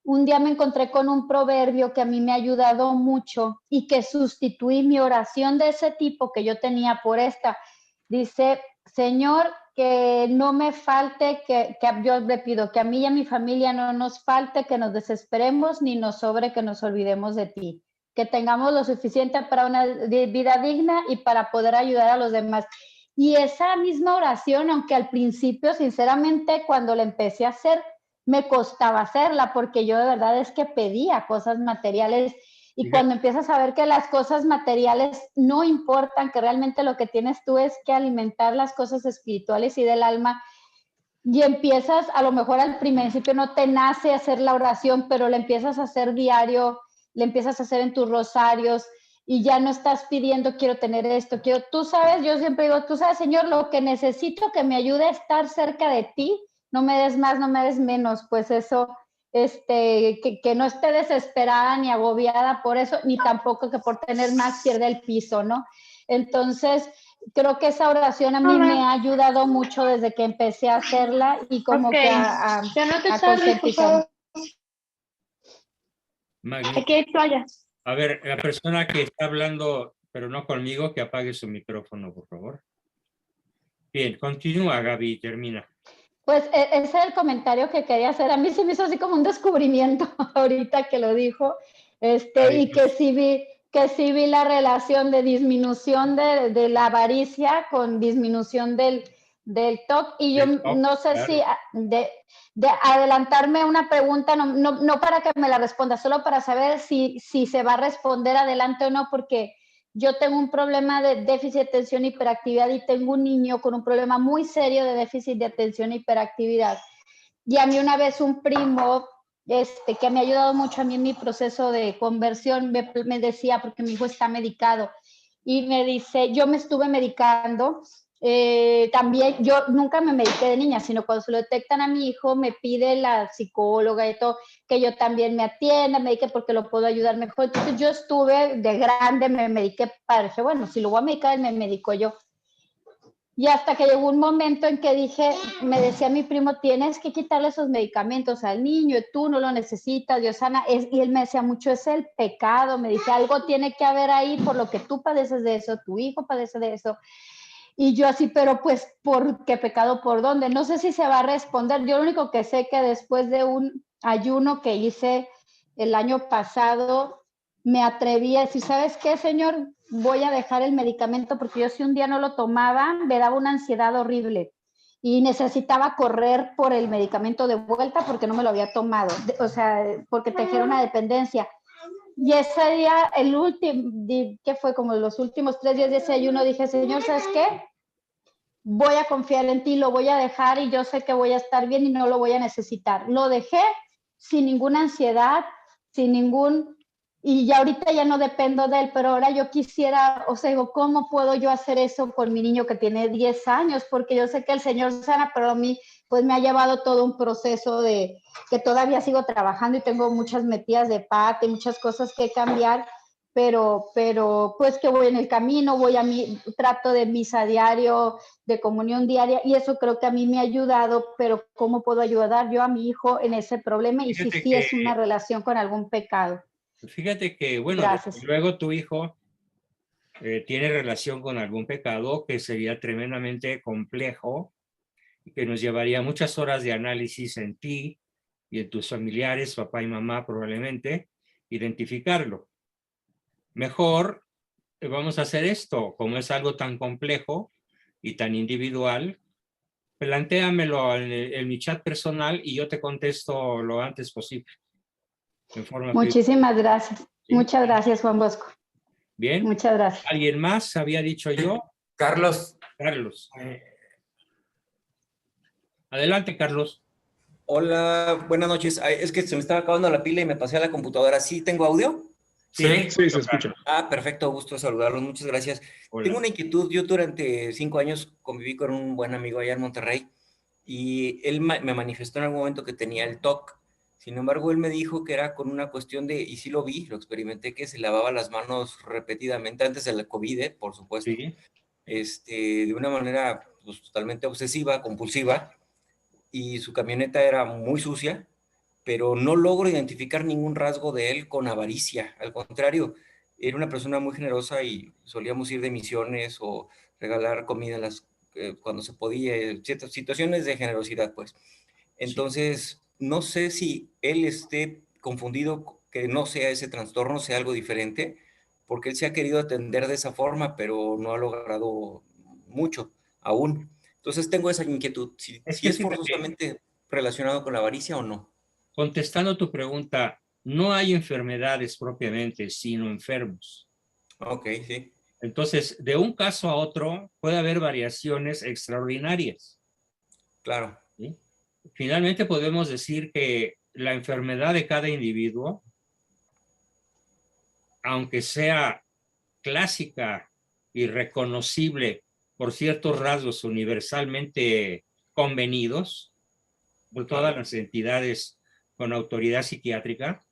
Un día me encontré con un proverbio que a mí me ha ayudado mucho, y que sustituí mi oración de ese tipo que yo tenía por esta. Dice, Señor, que no me falte, que yo le pido que a mí y a mi familia no nos falte, que nos desesperemos, ni nos sobre, que nos olvidemos de ti, que tengamos lo suficiente para una vida digna y para poder ayudar a los demás. Y esa misma oración, aunque al principio, sinceramente, cuando la empecé a hacer, me costaba hacerla, porque yo de verdad es que pedía cosas materiales, y cuando empiezas a ver que las cosas materiales no importan, que realmente lo que tienes tú es que alimentar las cosas espirituales y del alma, y empiezas, a lo mejor al principio no te nace hacer la oración, pero la empiezas a hacer diario, le empiezas a hacer en tus rosarios, y ya no estás pidiendo, quiero tener esto, tú sabes, yo siempre digo, tú sabes, Señor, lo que necesito que me ayude a estar cerca de ti, no me des más, no me des menos, pues eso, que no esté desesperada ni agobiada por eso, ni tampoco que por tener más pierda el piso, ¿no? Entonces, creo que esa oración a mí me ha ayudado mucho desde que empecé a hacerla, y como que a concientizar. Aquí hay toallas. A ver, la persona que está hablando, pero no conmigo, que apague su micrófono, por favor. Bien, continúa, Gaby, termina. Pues ese es el comentario que quería hacer. A mí se me hizo así como un descubrimiento ahorita que lo dijo, y que sí vi la relación de disminución de la avaricia con disminución del TOC, y yo no sé si de adelantarme una pregunta, no para que me la responda, solo para saber si se va a responder adelante o no, porque yo tengo un problema de déficit de atención e hiperactividad, y tengo un niño con un problema muy serio de déficit de atención e hiperactividad. Y a mí una vez un primo, que me ha ayudado mucho a mí en mi proceso de conversión, me decía, porque mi hijo está medicado, y me dice, yo me estuve medicando, también, yo nunca me mediqué de niña, sino cuando se lo detectan a mi hijo, me pide la psicóloga y todo, que yo también me atienda, me medique porque lo puedo ayudar mejor. Entonces yo estuve de grande, me mediqué, dije, bueno, si lo voy a medicar, me medico yo. Y hasta que llegó un momento en que dije, me decía mi primo, tienes que quitarle esos medicamentos al niño, tú no lo necesitas, Dios sana. Y él me decía mucho, es el pecado, me dice, algo tiene que haber ahí por lo que tú padeces de eso, tu hijo padece de eso. Y yo así, pero pues, ¿por qué pecado? ¿Por dónde? No sé si se va a responder. Yo lo único que sé que después de un ayuno que hice el año pasado, me atreví a decir, ¿sabes qué, señor? Voy a dejar el medicamento porque yo si un día no lo tomaba, me daba una ansiedad horrible y necesitaba correr por el medicamento de vuelta porque no me lo había tomado, o sea, porque te genera una dependencia. Y ese día, el último, que fue como los últimos 3 días de ese ayuno, dije, Señor, ¿sabes qué? Voy a confiar en ti, lo voy a dejar y yo sé que voy a estar bien y no lo voy a necesitar. Lo dejé sin ninguna ansiedad, sin ningún... Y ya ahorita ya no dependo de él, pero ahora yo quisiera, o sea, digo, ¿cómo puedo yo hacer eso con mi niño que tiene 10 años? Porque yo sé que el Señor sana, pero a mí pues me ha llevado todo un proceso de que todavía sigo trabajando y tengo muchas metidas de pata y muchas cosas que cambiar, pero pues que voy en el camino, voy a mi, trato de misa diario, de comunión diaria, y eso creo que a mí me ha ayudado, pero ¿cómo puedo ayudar yo a mi hijo en ese problema? Y si sí es una relación con algún pecado. Fíjate que, bueno, Gracias. luego tu hijo tiene relación con algún pecado que sería tremendamente complejo y que nos llevaría muchas horas de análisis en ti y en tus familiares, papá y mamá probablemente, identificarlo. Mejor vamos a hacer esto, como es algo tan complejo y tan individual, plantéamelo en mi chat personal y yo te contesto lo antes posible. En forma Muchísimas gracias. ¿Sí? Muchas gracias, Juan Bosco. Bien. Muchas gracias. ¿Alguien más había dicho yo? Carlos. Carlos. Adelante, Carlos. Hola, buenas noches. Ay, es que se me estaba acabando la pila y me pasé a la computadora. ¿Sí tengo audio? Sí, Sí, se escucha. Ah, perfecto, gusto saludarlos. Muchas gracias. Hola. Tengo una inquietud. Yo durante 5 años conviví con un buen amigo allá en Monterrey y él me manifestó en algún momento que tenía el TOC. Sin embargo, él me dijo que era con una cuestión de, y sí lo vi, lo experimenté, que se lavaba las manos repetidamente antes del COVID, por supuesto, Sí. de una manera pues, totalmente obsesiva, compulsiva, y su camioneta era muy sucia, pero no logro identificar ningún rasgo de él con avaricia. Al contrario, era una persona muy generosa y solíamos ir de misiones o regalar comida cuando se podía, ciertas situaciones de generosidad, pues. Entonces, no sé si él esté confundido, que no sea ese trastorno, sea algo diferente, porque él se ha querido atender de esa forma, pero no ha logrado mucho aún. Entonces tengo esa inquietud, si es forzosamente relacionado con la avaricia o no. Contestando tu pregunta, no hay enfermedades propiamente, sino enfermos. Ok, sí. Entonces, de un caso a otro puede haber variaciones extraordinarias. Claro. ¿Sí? Finalmente podemos decir que la enfermedad de cada individuo, aunque sea clásica y reconocible por ciertos rasgos universalmente convenidos por todas las entidades con autoridad psiquiátrica,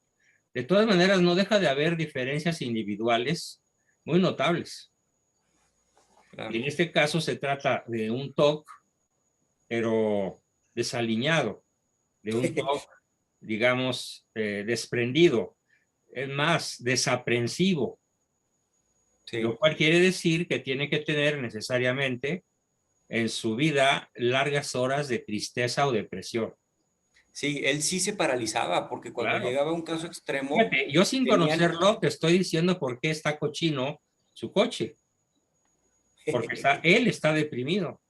de todas maneras no deja de haber diferencias individuales muy notables. Claro. Y en este caso se trata de un TOC, pero desaliñado, de un TOC, digamos, desprendido, es más, desaprensivo, Sí. lo cual quiere decir que tiene que tener necesariamente en su vida largas horas de tristeza o depresión. Sí, él sí se paralizaba porque cuando llegaba a un caso extremo... Fíjate, yo sin conocerlo te estoy diciendo por qué está cochino su coche. Porque él está deprimido.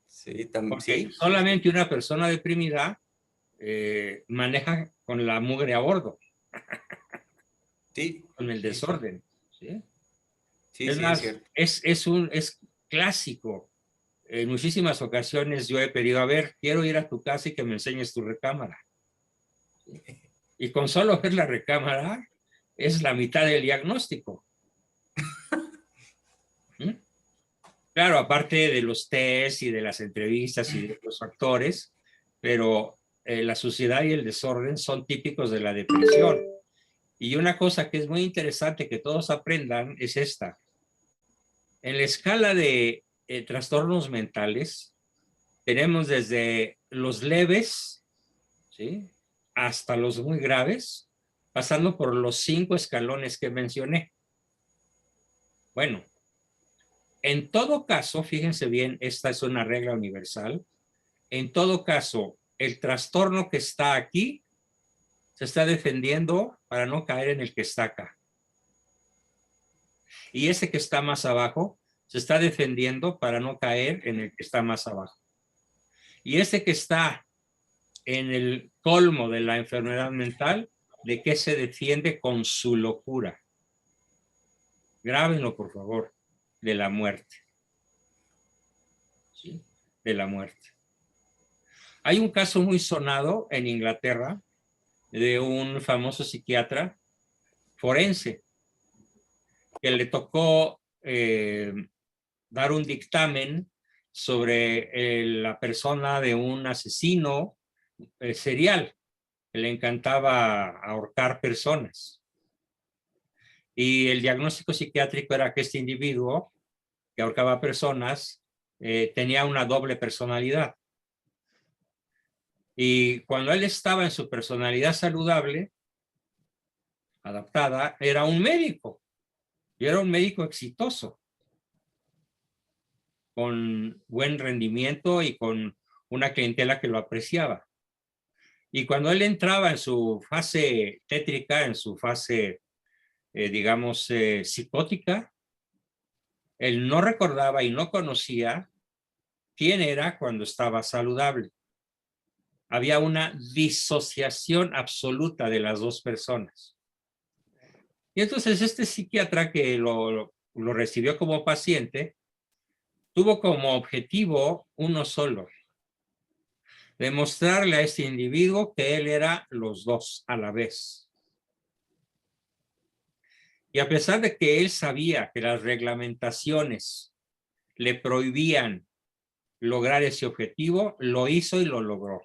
Sí, también. Porque Sí, solamente una persona deprimida maneja con la mugre a bordo. Sí. Con el desorden. ¿Sí? Sí, Es sí, más, es cierto. es clásico. En muchísimas ocasiones yo he pedido, a ver, quiero ir a tu casa y que me enseñes tu recámara. Y con solo ver la recámara es la mitad del diagnóstico. ¿Mm? Claro, aparte de los tests y de las entrevistas y de los factores, pero la suciedad y el desorden son típicos de la depresión. Y una cosa que es muy interesante que todos aprendan es esta. En la escala de trastornos mentales, tenemos desde los leves, ¿sí?, hasta los muy graves, pasando por los 5 escalones que mencioné. Bueno, en todo caso, fíjense bien, esta es una regla universal. En todo caso, el trastorno que está aquí se está defendiendo para no caer en el que está acá. Y ese que está más abajo se está defendiendo para no caer en el que está más abajo. Y ese que está en el colmo de la enfermedad mental, ¿de qué se defiende? Con su locura. Grábenlo, por favor, de la muerte. ¿Sí? De la muerte. Hay un caso muy sonado en Inglaterra de un famoso psiquiatra forense que le tocó dar un dictamen sobre la persona de un asesino serial que le encantaba ahorcar personas. Y el diagnóstico psiquiátrico era que este individuo que ahorcaba personas tenía una doble personalidad. Y cuando él estaba en su personalidad saludable, adaptada, era un médico. Y era un médico exitoso, con buen rendimiento y con una clientela que lo apreciaba. Y cuando él entraba en su fase tétrica, en su fase, digamos, psicótica, él no recordaba y no conocía quién era cuando estaba saludable. Había una disociación absoluta de las dos personas. Y entonces este psiquiatra que lo recibió como paciente, tuvo como objetivo uno solo: demostrarle a este individuo que él era los dos a la vez. Y a pesar de que él sabía que las reglamentaciones le prohibían lograr ese objetivo, lo hizo y lo logró.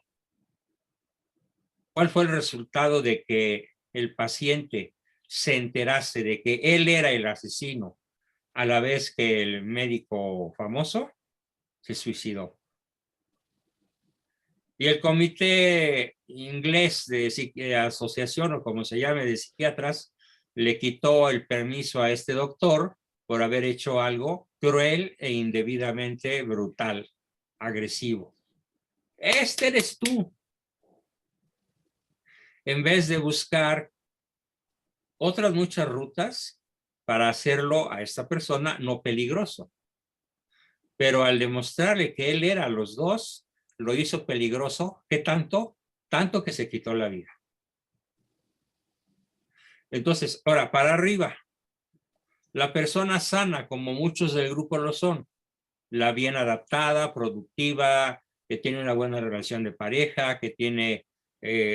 ¿Cuál fue el resultado de que el paciente se enterase de que él era el asesino a la vez que el médico famoso? Se suicidó. Y el comité inglés de asociación, o como se llame, de psiquiatras, le quitó el permiso a este doctor por haber hecho algo cruel e indebidamente brutal, agresivo. Este eres tú. En vez de buscar otras muchas rutas para hacerlo a esta persona no peligroso. Pero al demostrarle que él era los dos, lo hizo peligroso. ¿Qué tanto? Tanto que se quitó la vida. Entonces, ahora, para arriba, la persona sana, como muchos del grupo lo son, la bien adaptada, productiva, que tiene una buena relación de pareja, que tiene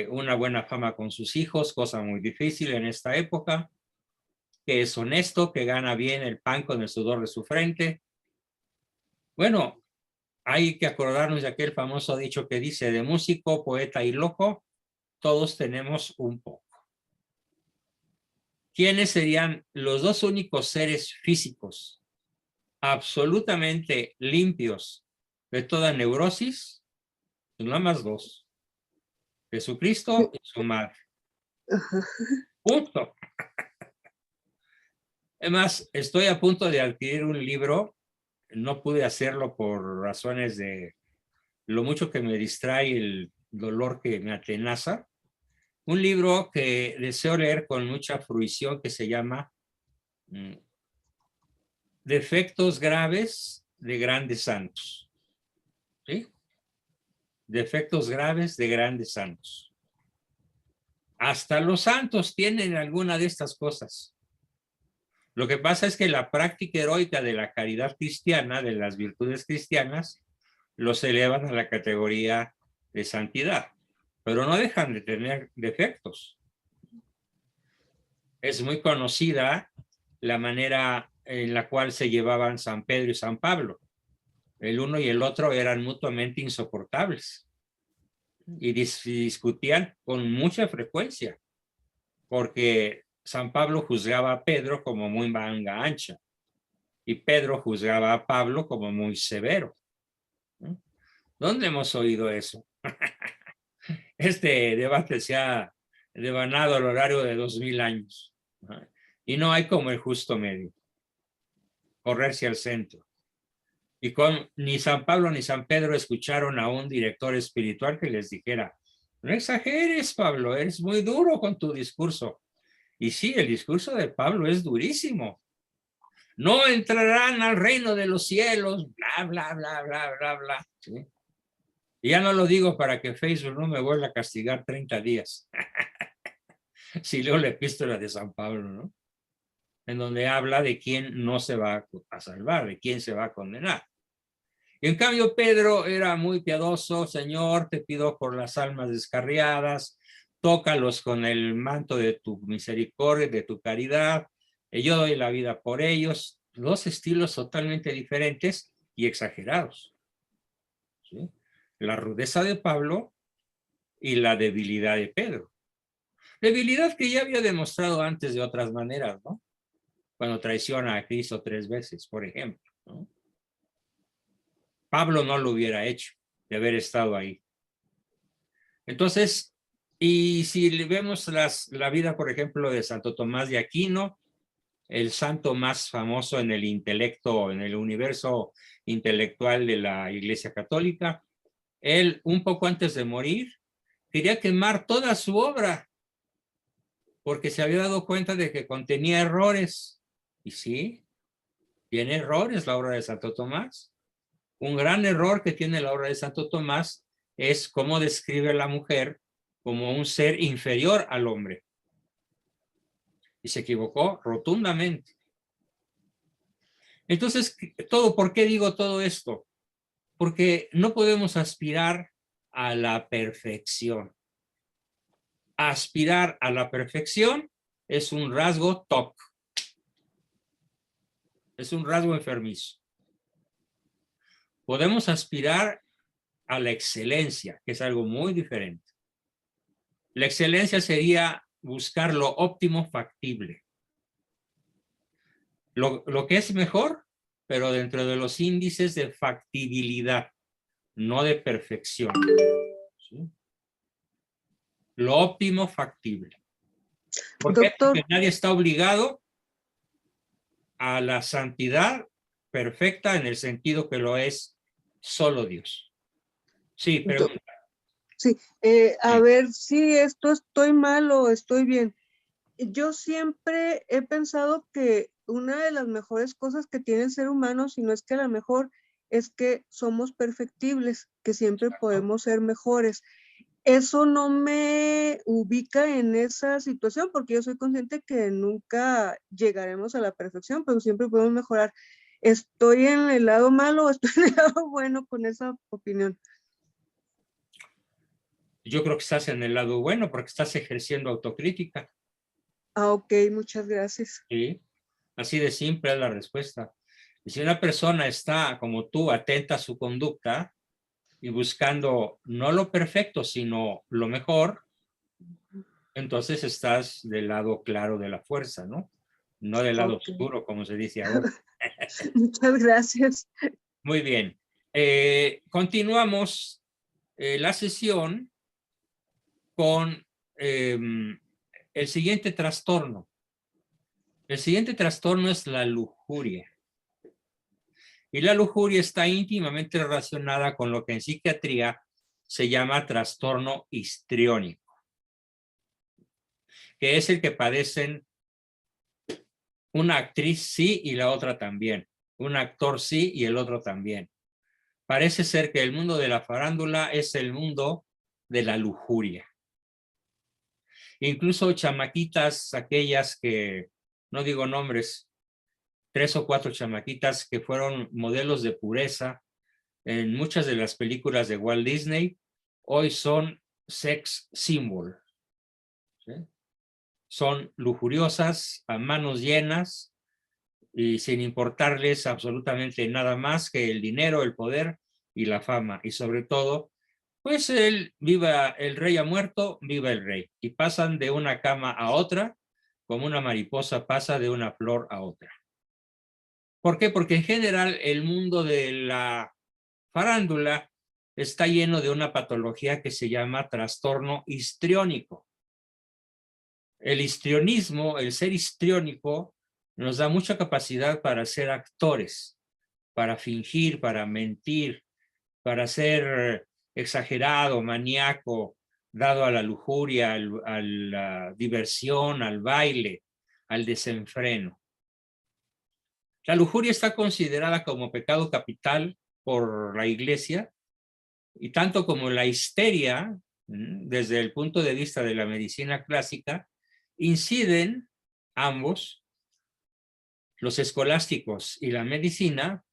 una buena fama con sus hijos, cosa muy difícil en esta época, que es honesto, que gana bien el pan con el sudor de su frente. Bueno, hay que acordarnos de aquel famoso dicho que dice: de músico, poeta y loco, todos tenemos un poco. ¿Quiénes serían los dos únicos seres físicos absolutamente limpios de toda neurosis? Pues nada más dos: Jesucristo y su madre. Punto. Además, estoy a punto de adquirir un libro. No pude hacerlo por razones de lo mucho que me distrae el dolor que me atenaza. Un libro que deseo leer con mucha fruición, que se llama Defectos graves de grandes santos. ¿Sí? Defectos graves de grandes santos. Hasta los santos tienen alguna de estas cosas. Lo que pasa es que la práctica heroica de la caridad cristiana, de las virtudes cristianas, los elevan a la categoría de santidad, pero no dejan de tener defectos. Es muy conocida la manera en la cual se llevaban San Pedro y San Pablo. El uno y el otro eran mutuamente insoportables y discutían con mucha frecuencia, porque San Pablo juzgaba a Pedro como muy manga ancha y Pedro juzgaba a Pablo como muy severo. ¿Dónde hemos oído eso? Este debate se ha devanado a lo largo de 2000 años. Y no hay como el justo medio. Correrse al centro. Y ni San Pablo ni San Pedro escucharon a un director espiritual que les dijera: no exageres, Pablo, eres muy duro con tu discurso. Y sí, el discurso de Pablo es durísimo. no entrarán al reino de los cielos, bla, bla, bla, bla, bla, bla. ¿Sí? Y ya no lo digo para que Facebook no me vuelva a castigar 30 días. Si leo la epístola de San Pablo, ¿no? En donde habla de quién no se va a salvar, de quién se va a condenar. Y en cambio Pedro era muy piadoso. Señor, te pido por las almas descarriadas, tócalos con el manto de tu misericordia, de tu caridad, yo doy la vida por ellos. Dos estilos totalmente diferentes y exagerados, ¿sí? La rudeza de Pablo y la debilidad de Pedro. Debilidad que ya había demostrado antes de otras maneras, ¿no? Cuando traiciona a Cristo 3 veces, por ejemplo, ¿no? Pablo no lo hubiera hecho de haber estado ahí. Entonces, y si vemos la vida, por ejemplo, de Santo Tomás de Aquino, el santo más famoso en el intelecto, en el universo intelectual de la Iglesia Católica, él, un poco antes de morir, quería quemar toda su obra, porque se había dado cuenta de que contenía errores. Y sí, tiene errores la obra de Santo Tomás. Un gran error que tiene la obra de Santo Tomás es cómo describe a la mujer como un ser inferior al hombre. Y se equivocó rotundamente. Entonces, ¿por qué digo todo esto? Porque no podemos aspirar a la perfección. Aspirar a la perfección es un rasgo TOC. Es un rasgo enfermizo. Podemos aspirar a la excelencia, que es algo muy diferente. La excelencia sería buscar lo óptimo factible. Lo que es mejor, pero dentro de los índices de factibilidad, no de perfección. ¿Sí? Lo óptimo factible. ¿Por qué? Porque nadie está obligado a la santidad perfecta en el sentido que lo es solo Dios. Sí, pregunta. Sí, a ver si esto estoy mal o estoy bien. Yo siempre he pensado que una de las mejores cosas que tiene el ser humano, si no es que la mejor, es que somos perfectibles, que siempre podemos ser mejores. Eso no me ubica en esa situación porque yo soy consciente que nunca llegaremos a la perfección, pero siempre podemos mejorar. ¿Estoy en el lado malo o estoy en el lado bueno con esa opinión? Yo creo que estás en el lado bueno porque estás ejerciendo autocrítica. Ah, ok, muchas gracias. Sí, así de simple es la respuesta. Y si una persona está, como tú, atenta a su conducta y buscando no lo perfecto, sino lo mejor, entonces estás del lado claro de la fuerza, ¿no? No del lado oscuro, como se dice ahora. Muchas gracias. Muy bien. Continuamos la sesión con el siguiente trastorno. El siguiente trastorno es la lujuria. Y la lujuria está íntimamente relacionada con lo que en psiquiatría se llama trastorno histriónico, que es el que padecen una actriz sí y la otra también, un actor sí y el otro también. Parece ser que el mundo de la farándula es el mundo de la lujuria. Incluso chamaquitas, aquellas que, no digo nombres, 3 o 4 chamaquitas que fueron modelos de pureza en muchas de las películas de Walt Disney, hoy son sex symbol. ¿Sí? Son lujuriosas, a manos llenas y sin importarles absolutamente nada más que el dinero, el poder y la fama. Y sobre todo, pues viva el rey ha muerto, viva el rey. Y pasan de una cama a otra, como una mariposa pasa de una flor a otra. ¿Por qué? Porque en general el mundo de la farándula está lleno de una patología que se llama trastorno histriónico. El histrionismo, el ser histriónico, nos da mucha capacidad para ser actores, para fingir, para mentir, para ser exagerado, maníaco, dado a la lujuria, a la diversión, al baile, al desenfreno. La lujuria está considerada como pecado capital por la Iglesia, y tanto como la histeria, desde el punto de vista de la medicina clásica, inciden ambos, los escolásticos y la medicina,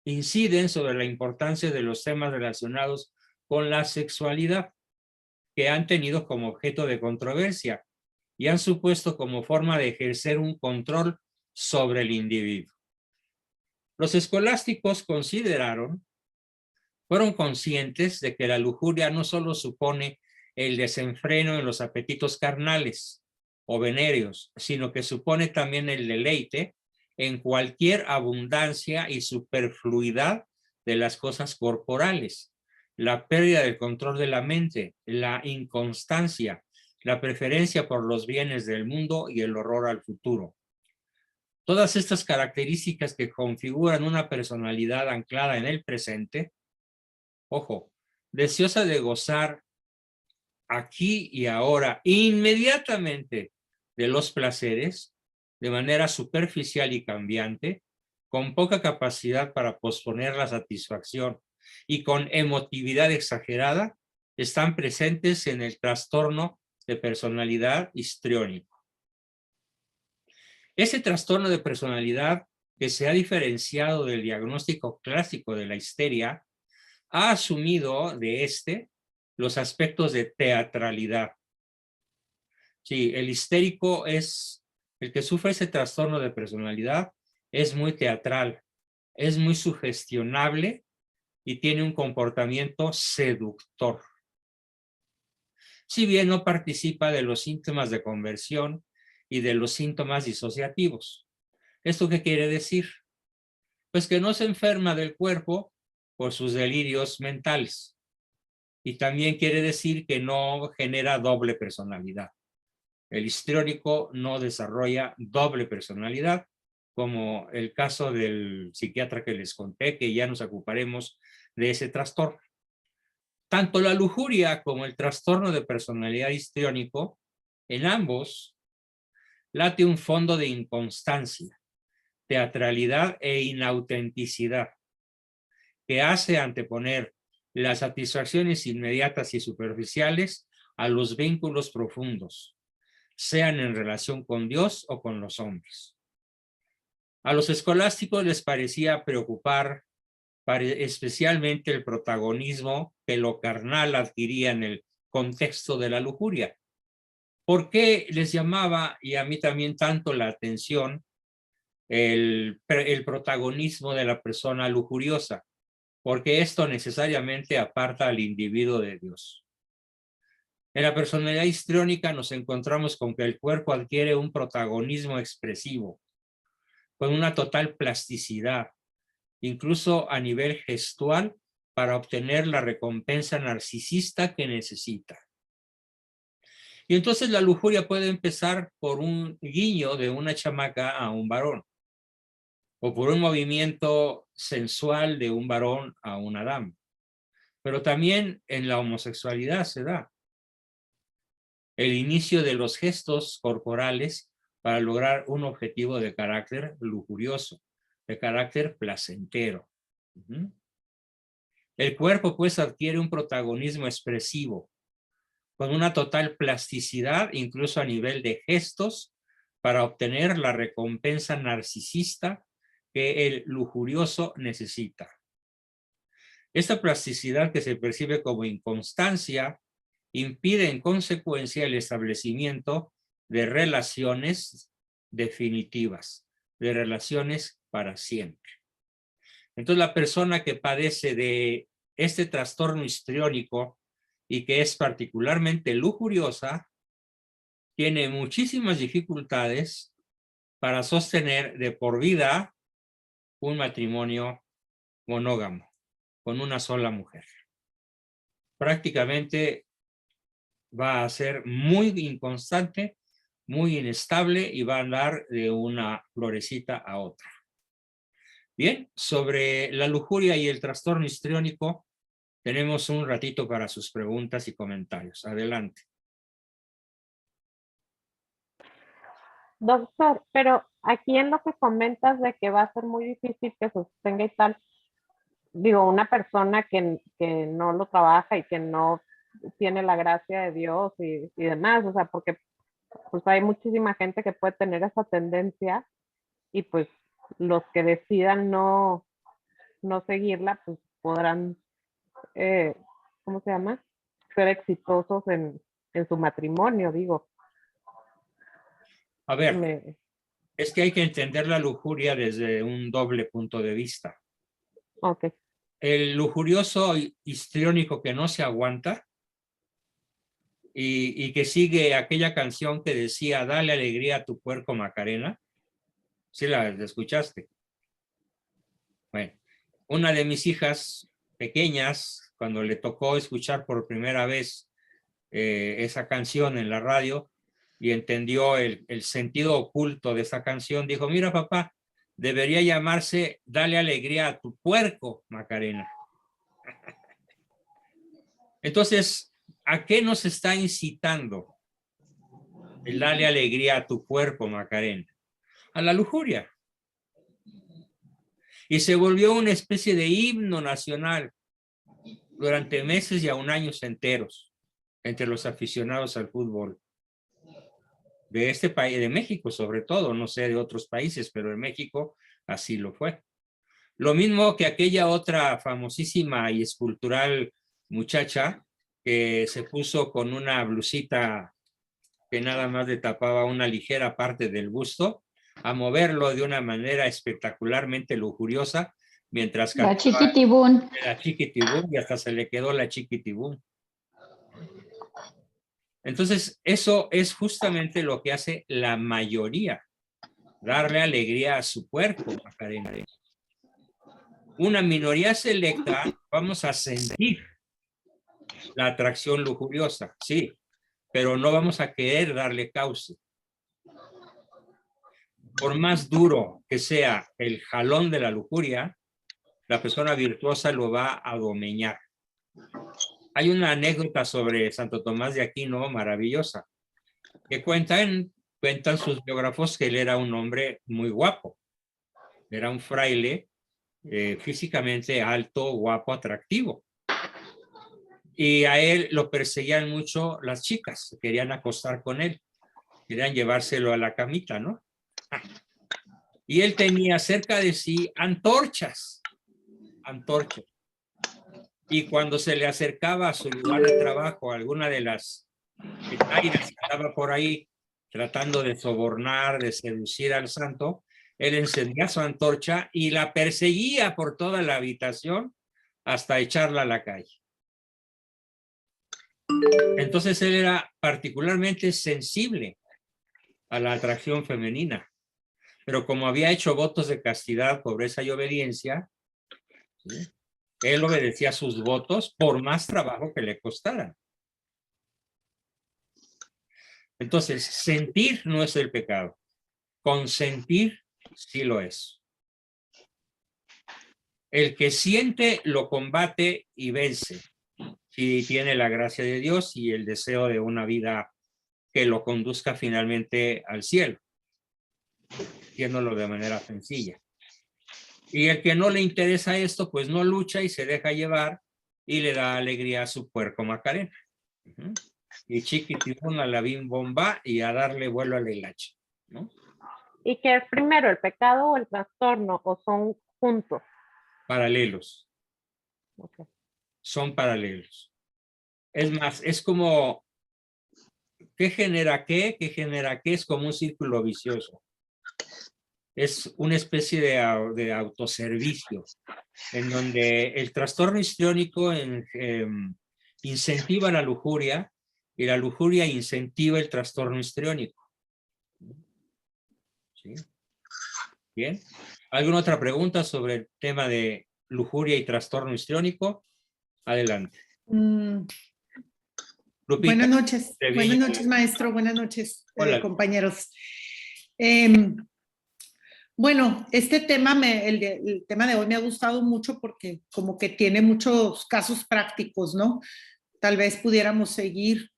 inciden sobre la importancia de los temas relacionados con la sexualidad, que han tenido como objeto de controversia y han supuesto como forma de ejercer un control sobre el individuo. Los escolásticos fueron conscientes de que la lujuria no solo supone el desenfreno en los apetitos carnales o venéreos, sino que supone también el deleite en cualquier abundancia y superfluidad de las cosas corporales, la pérdida del control de la mente, la inconstancia, la preferencia por los bienes del mundo y el horror al futuro. Todas estas características que configuran una personalidad anclada en el presente, ojo, deseosa de gozar aquí y ahora, inmediatamente, de los placeres, de manera superficial y cambiante, con poca capacidad para posponer la satisfacción y con emotividad exagerada, están presentes en el trastorno de personalidad histriónico. Ese trastorno de personalidad, que se ha diferenciado del diagnóstico clásico de la histeria, ha asumido de los aspectos de teatralidad. Sí, el histérico es el que sufre ese trastorno de personalidad, es muy teatral, es muy sugestionable y tiene un comportamiento seductor. Si bien no participa de los síntomas de conversión y de los síntomas disociativos. ¿Esto qué quiere decir? Pues que no se enferma del cuerpo por sus delirios mentales. Y también quiere decir que no genera doble personalidad. El histriónico no desarrolla doble personalidad, como el caso del psiquiatra que les conté, que ya nos ocuparemos de ese trastorno. Tanto la lujuria como el trastorno de personalidad histriónico, en ambos, late un fondo de inconstancia, teatralidad e inautenticidad, que hace anteponer las satisfacciones inmediatas y superficiales a los vínculos profundos, sean en relación con Dios o con los hombres. A los escolásticos les parecía preocupar especialmente el protagonismo que lo carnal adquiría en el contexto de la lujuria. ¿Por qué les llamaba, y a mí también, tanto la atención el protagonismo de la persona lujuriosa? Porque esto necesariamente aparta al individuo de Dios. En la personalidad histriónica nos encontramos con que el cuerpo adquiere un protagonismo expresivo, con una total plasticidad, incluso a nivel gestual, para obtener la recompensa narcisista que necesita. Y entonces la lujuria puede empezar por un guiño de una chamaca a un varón, o por un movimiento sensual de un varón a una dama. Pero también en la homosexualidad se da el inicio de los gestos corporales para lograr un objetivo de carácter lujurioso, de carácter placentero. El cuerpo pues adquiere un protagonismo expresivo, con una total plasticidad, incluso a nivel de gestos, para obtener la recompensa narcisista que el lujurioso necesita. Esta plasticidad, que se percibe como inconstancia, impide en consecuencia el establecimiento de relaciones definitivas, de relaciones para siempre. Entonces la persona que padece de este trastorno histriónico y que es particularmente lujuriosa, tiene muchísimas dificultades para sostener de por vida un matrimonio monógamo con una sola mujer. Prácticamente va a ser muy inconstante, muy inestable y va a andar de una florecita a otra. Bien, sobre la lujuria y el trastorno histriónico, tenemos un ratito para sus preguntas y comentarios. Adelante. Doctor, pero aquí en lo que comentas de que va a ser muy difícil que se sostenga y tal, digo, una persona que no lo trabaja y que no tiene la gracia de Dios y demás, o sea, porque pues hay muchísima gente que puede tener esa tendencia y pues los que decidan no seguirla, pues podrán, ¿cómo se llama? Ser exitosos en su matrimonio, digo. A ver, es que hay que entender la lujuria desde un doble punto de vista. Ok. El lujurioso histriónico que no se aguanta y que sigue aquella canción que decía, dale alegría a tu puerco Macarena. ¿Sí la escuchaste? Bueno, una de mis hijas pequeñas, cuando le tocó escuchar por primera vez esa canción en la radio y entendió el sentido oculto de esa canción, dijo, mira papá, debería llamarse Dale alegría a tu puerco Macarena. Entonces, ¿a qué nos está incitando el darle alegría a tu cuerpo, Macarena? A la lujuria. Y se volvió una especie de himno nacional durante meses y aún años enteros entre los aficionados al fútbol. De este país, de México sobre todo, no sé de otros países, pero en México así lo fue. Lo mismo que aquella otra famosísima y escultural muchacha que se puso con una blusita que nada más le tapaba una ligera parte del busto, a moverlo de una manera espectacularmente lujuriosa, mientras la chiquitibún. La chiquitibún, y hasta se le quedó la chiquitibún. Entonces, eso es justamente lo que hace la mayoría, darle alegría a su cuerpo, Macarena. Una minoría selecta, vamos a sentir la atracción lujuriosa, sí, pero no vamos a querer darle cauce. Por más duro que sea el jalón de la lujuria, la persona virtuosa lo va a domeñar. Hay una anécdota sobre Santo Tomás de Aquino maravillosa, que cuentan sus biógrafos que él era un hombre muy guapo. Era un fraile físicamente alto, guapo, atractivo. Y a él lo perseguían mucho las chicas, querían acostar con él, querían llevárselo a la camita, ¿no? Y él tenía cerca de sí antorchas. Y cuando se le acercaba a su lugar de trabajo, alguna de las petainas que estaba por ahí tratando de sobornar, de seducir al santo, él encendía su antorcha y la perseguía por toda la habitación hasta echarla a la calle. Entonces él era particularmente sensible a la atracción femenina, pero como había hecho votos de castidad, pobreza y obediencia, ¿sí?, él obedecía sus votos por más trabajo que le costaran. Entonces, sentir no es el pecado. Consentir sí lo es. El que siente lo combate y vence. Si tiene la gracia de Dios y el deseo de una vida que lo conduzca finalmente al cielo, haciéndolo de manera sencilla. Y el que no le interesa esto, pues no lucha y se deja llevar y le da alegría a su puerco Macarena. Y chiquitibún a la bim bomba y a darle vuelo a la hilacha, ¿no? ¿Y qué es primero, el pecado o el trastorno? ¿O son juntos? Paralelos. Okay. Son paralelos. Es más, es como, ¿qué genera qué? ¿Qué genera qué? Es como un círculo vicioso. Es una especie de autoservicio, en donde el trastorno histriónico incentiva la lujuria y la lujuria incentiva el trastorno histriónico. ¿Sí? Bien. ¿Alguna otra pregunta sobre el tema de lujuria y trastorno histriónico? Adelante. Lupita, buenas noches, maestro. Buenas noches, compañeros. Bueno, este tema, el tema de hoy me ha gustado mucho porque como que tiene muchos casos prácticos, ¿no? Tal vez pudiéramos seguir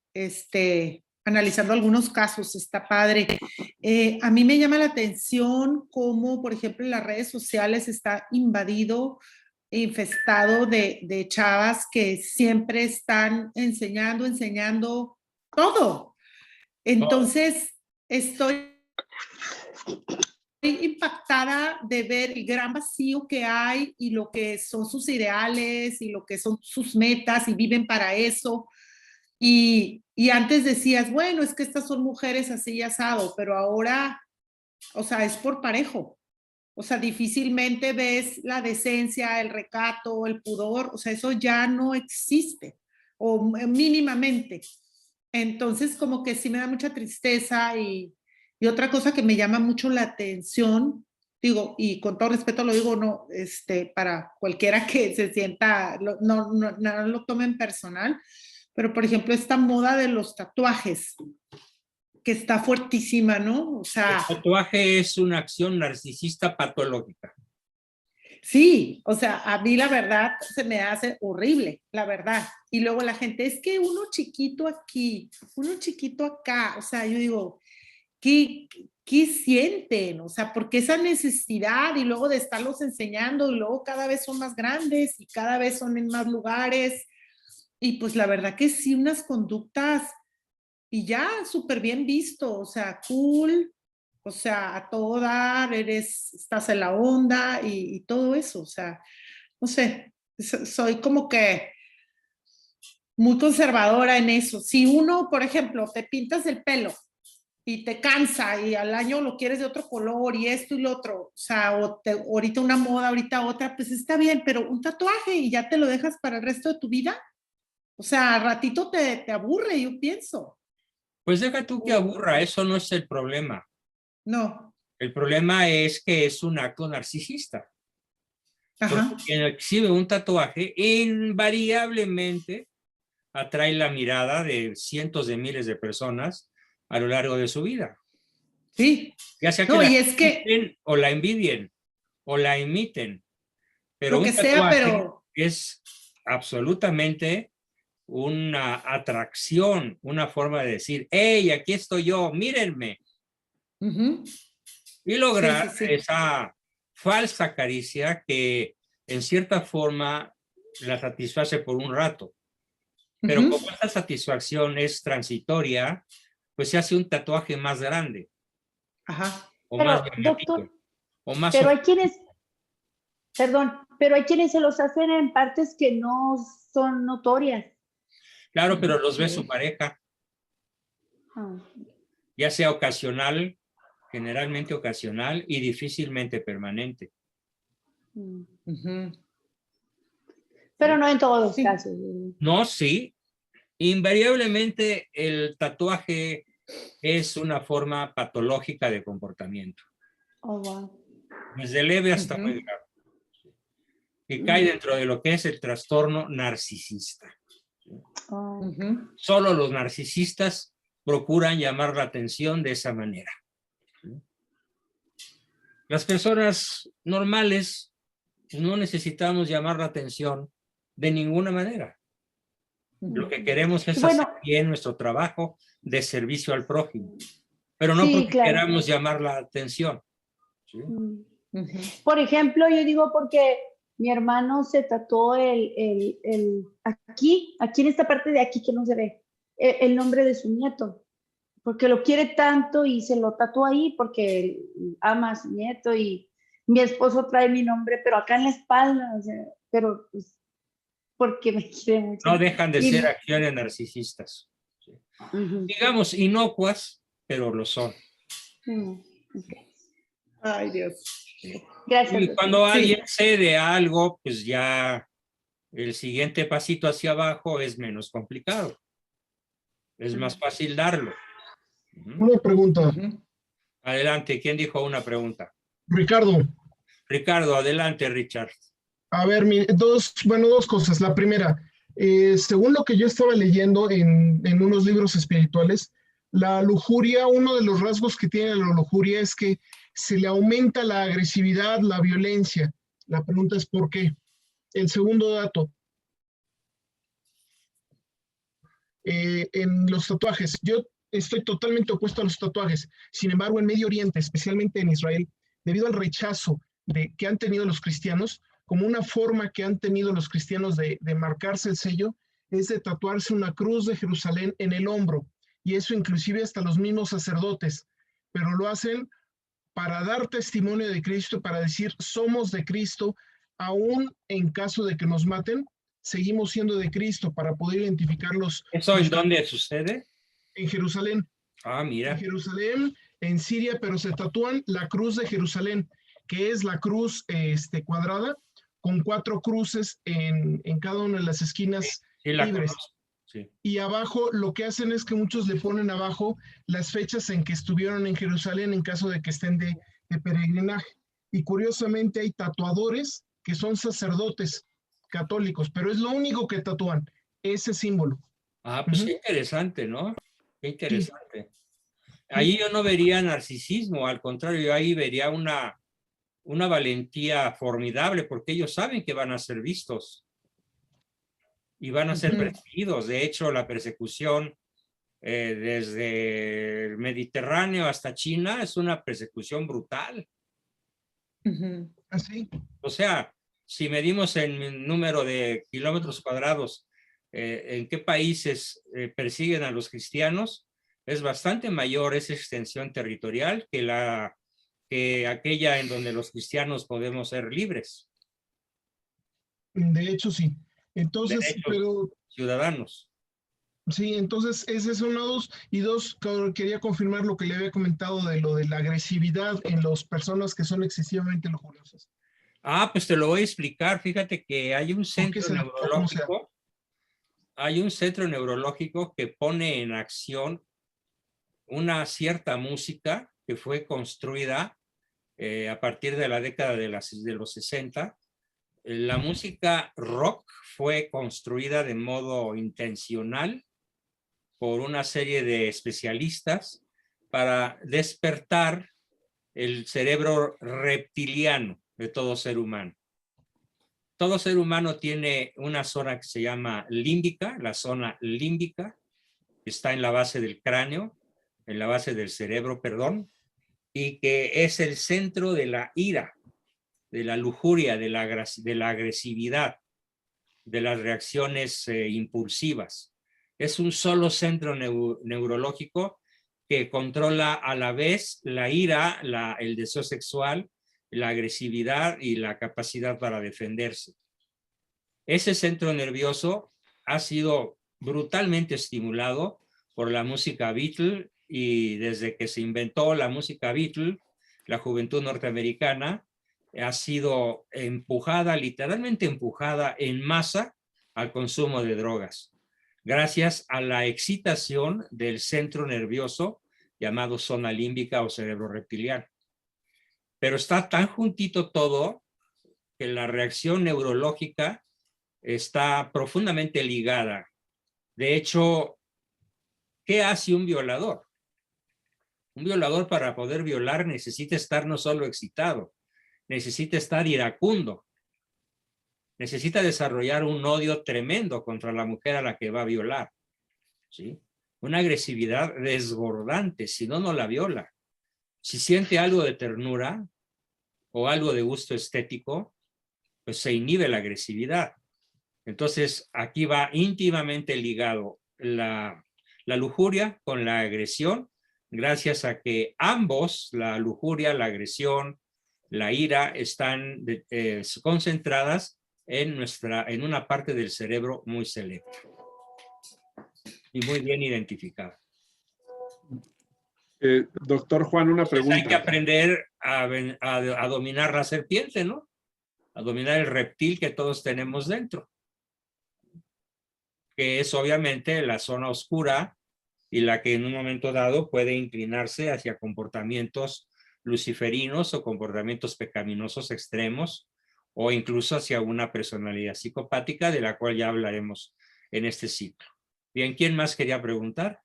analizando algunos casos, está padre. A mí me llama la atención cómo, por ejemplo, en las redes sociales está invadido, infestado de chavas que siempre están enseñando todo. Entonces, estoy impactada de ver el gran vacío que hay y lo que son sus ideales y lo que son sus metas y viven para eso. Y antes decías, bueno, es que estas son mujeres así y asado, pero ahora, o sea, es por parejo. O sea, difícilmente ves la decencia, el recato, el pudor, o sea, eso ya no existe, o mínimamente. Entonces, como que sí me da mucha tristeza y otra cosa que me llama mucho la atención, digo, y con todo respeto lo digo, no, para cualquiera que se sienta, no lo tomen personal, pero por ejemplo, esta moda de los tatuajes, que está fuertísima, ¿no? O sea... El tatuaje es una acción narcisista patológica. Sí, o sea, a mí la verdad se me hace horrible, la verdad. Y luego la gente, es que uno chiquito aquí, uno chiquito acá, o sea, yo digo, ¿qué sienten? O sea, porque esa necesidad y luego de estarlos enseñando y luego cada vez son más grandes y cada vez son en más lugares. Y pues la verdad que sí, unas conductas y ya súper bien visto, o sea, cool, o sea, a todo dar, estás en la onda y todo eso, o sea, no sé, soy como que muy conservadora en eso. Si uno, por ejemplo, te pintas el pelo y te cansa y al año lo quieres de otro color y esto y lo otro, o sea, ahorita una moda, ahorita otra, pues está bien, pero un tatuaje y ya te lo dejas para el resto de tu vida, o sea, al ratito te aburre, yo pienso. Pues deja tú que aburra, eso no es el problema. No. El problema es que es un acto narcisista. Ajá. Porque quien exhibe un tatuaje invariablemente atrae la mirada de cientos de miles de personas a lo largo de su vida. Sí. Ya sea que no, la y es que o la envidien o la imiten. Pero lo que un sea, tatuaje pero es absolutamente una atracción, una forma de decir, hey, aquí estoy yo, mírenme. Y lograr esa falsa caricia que en cierta forma la satisface por un rato. Pero como esta satisfacción es transitoria, pues se hace un tatuaje más grande. Ajá. O pero, más llamativo. Doctor, O más pero hay quienes, perdón, pero hay quienes se los hacen en partes que no son notorias. Claro, pero los ve su pareja. Ya sea ocasional, generalmente ocasional y difícilmente permanente. Pero no en todos los casos. No, sí. Invariablemente el tatuaje es una forma patológica de comportamiento. Oh, wow. Desde leve hasta muy grave. Que cae dentro de lo que es el trastorno narcisista. Solo los narcisistas procuran llamar la atención de esa manera. Las personas normales no necesitamos llamar la atención de ninguna manera. Lo que queremos es hacer bien nuestro trabajo de servicio al prójimo, pero no porque queramos llamar la atención. ¿Sí? Por ejemplo, yo digo porque mi hermano se tatuó aquí en esta parte de aquí que no se ve, el nombre de su nieto, porque lo quiere tanto y se lo tatuó ahí porque ama a su nieto y mi esposo trae mi nombre, pero acá en la espalda, o sea, pero pues, porque me quiere mucho. No dejan de ser acciones narcisistas. ¿Sí? Digamos, inocuas, pero lo son. Ay, Dios. Gracias. Y cuando alguien cede a algo, pues ya el siguiente pasito hacia abajo es menos complicado. Es más fácil darlo. Una pregunta. Adelante, ¿quién dijo una pregunta? Ricardo. Ricardo, adelante, Richard. A ver, dos cosas. La primera, según lo que yo estaba leyendo en unos libros espirituales, la lujuria, uno de los rasgos que tiene la lujuria es que se le aumenta la agresividad, la violencia. La pregunta es ¿por qué? El segundo dato. En los tatuajes, yo estoy totalmente opuesto a los tatuajes. Sin embargo, en Medio Oriente, especialmente en Israel, debido al rechazo que han tenido los cristianos, como una forma que han tenido los cristianos de marcarse el sello, es de tatuarse una cruz de Jerusalén en el hombro. Y eso inclusive hasta los mismos sacerdotes. Pero lo hacen para dar testimonio de Cristo, para decir, somos de Cristo, aún en caso de que nos maten, seguimos siendo de Cristo, para poder identificarlos. ¿Eso en dónde sucede? En Jerusalén. Ah, mira. En Jerusalén, en Siria, pero se tatúan la cruz de Jerusalén, que es la cruz cuadrada, con 4 cruces en cada una de las esquinas sí, la libres. conozco. Sí. Y abajo lo que hacen es que muchos le ponen abajo las fechas en que estuvieron en Jerusalén en caso de que estén de peregrinaje. Y curiosamente hay tatuadores que son sacerdotes católicos, pero es lo único que tatúan, ese símbolo. Ah, pues qué interesante, ¿no? Qué interesante. Ahí yo no vería narcisismo, al contrario, yo ahí vería una valentía formidable, porque ellos saben que van a ser vistos y van a ser perseguidos. De hecho, la persecución desde el Mediterráneo hasta China es una persecución brutal. Así. O sea, si medimos en número de kilómetros cuadrados, en qué países persiguen a los cristianos, es bastante mayor esa extensión territorial que aquella en donde los cristianos podemos ser libres. De hecho, sí. Entonces, pero... Ciudadanos. Sí, entonces ese es uno, dos. Y dos, quería confirmar lo que le había comentado de lo de la agresividad en las personas que son excesivamente lujuriosas. Ah, pues te lo voy a explicar. Fíjate que hay un centro neurológico. Hay un centro neurológico que pone en acción una cierta música que fue construida a partir de la década de los 60. La música rock fue construida de modo intencional por una serie de especialistas para despertar el cerebro reptiliano de todo ser humano. Todo ser humano tiene una zona que se llama límbica, la zona límbica, que está en la base del cráneo, en la base del cerebro, perdón, y que es el centro de la ira, de la lujuria, de la agresividad, de las reacciones impulsivas. Es un solo centro neurológico que controla a la vez la ira, el deseo sexual, la agresividad y la capacidad para defenderse. Ese centro nervioso ha sido brutalmente estimulado por la música Beatle, y desde que se inventó la música Beatle, la juventud norteamericana ha sido empujada, literalmente empujada en masa al consumo de drogas, gracias a la excitación del centro nervioso llamado zona límbica o cerebro reptiliano. Pero está tan juntito todo que la reacción neurológica está profundamente ligada. De hecho, ¿qué hace un violador? Un violador, para poder violar, necesita estar no solo excitado, necesita estar iracundo, necesita desarrollar un odio tremendo contra la mujer a la que va a violar, ¿sí? Una agresividad desbordante, si no, no la viola. Si siente algo de ternura o algo de gusto estético, pues se inhibe la agresividad. Entonces, aquí va íntimamente ligado la lujuria con la agresión, gracias a que ambos, la lujuria, la agresión, la ira, están concentradas en una parte del cerebro muy selecta y muy bien identificada. Doctor Juan, una pregunta. Hay que aprender a dominar la serpiente, ¿no? A dominar el reptil que todos tenemos dentro, que es obviamente la zona oscura y la que en un momento dado puede inclinarse hacia comportamientos luciferinos o comportamientos pecaminosos extremos, o incluso hacia una personalidad psicopática, de la cual ya hablaremos en este ciclo. Bien, ¿quién más quería preguntar?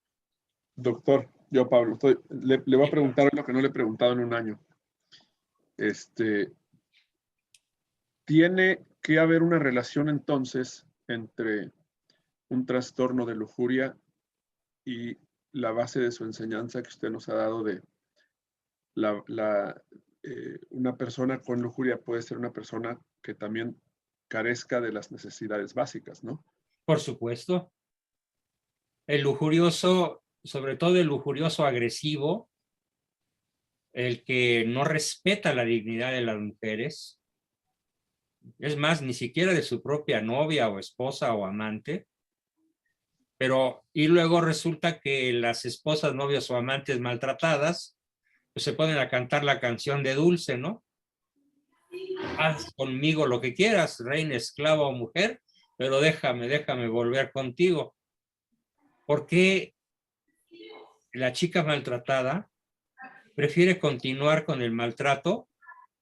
Doctor, yo Pablo, le voy a preguntar lo que no le he preguntado en un año. Tiene que haber una relación entonces entre un trastorno de lujuria y la base de su enseñanza que usted nos ha dado de una persona con lujuria puede ser una persona que también carezca de las necesidades básicas, ¿no? Por supuesto. El lujurioso, sobre todo el lujurioso agresivo, el que no respeta la dignidad de las mujeres, es más, ni siquiera de su propia novia o esposa o amante, y luego resulta que las esposas, novias o amantes maltratadas, pues se ponen a cantar la canción de Dulce, ¿no? Haz conmigo lo que quieras, reina, esclava o mujer, pero déjame volver contigo. ¿Por qué la chica maltratada prefiere continuar con el maltrato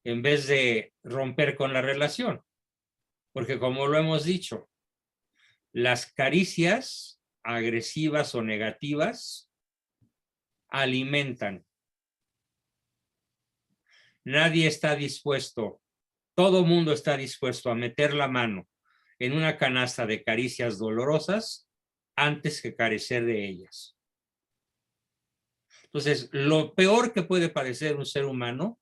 en vez de romper con la relación? Porque como lo hemos dicho, las caricias agresivas o negativas alimentan. Nadie está dispuesto, todo mundo está dispuesto a meter la mano en una canasta de caricias dolorosas antes que carecer de ellas. Entonces, lo peor que puede padecer un ser humano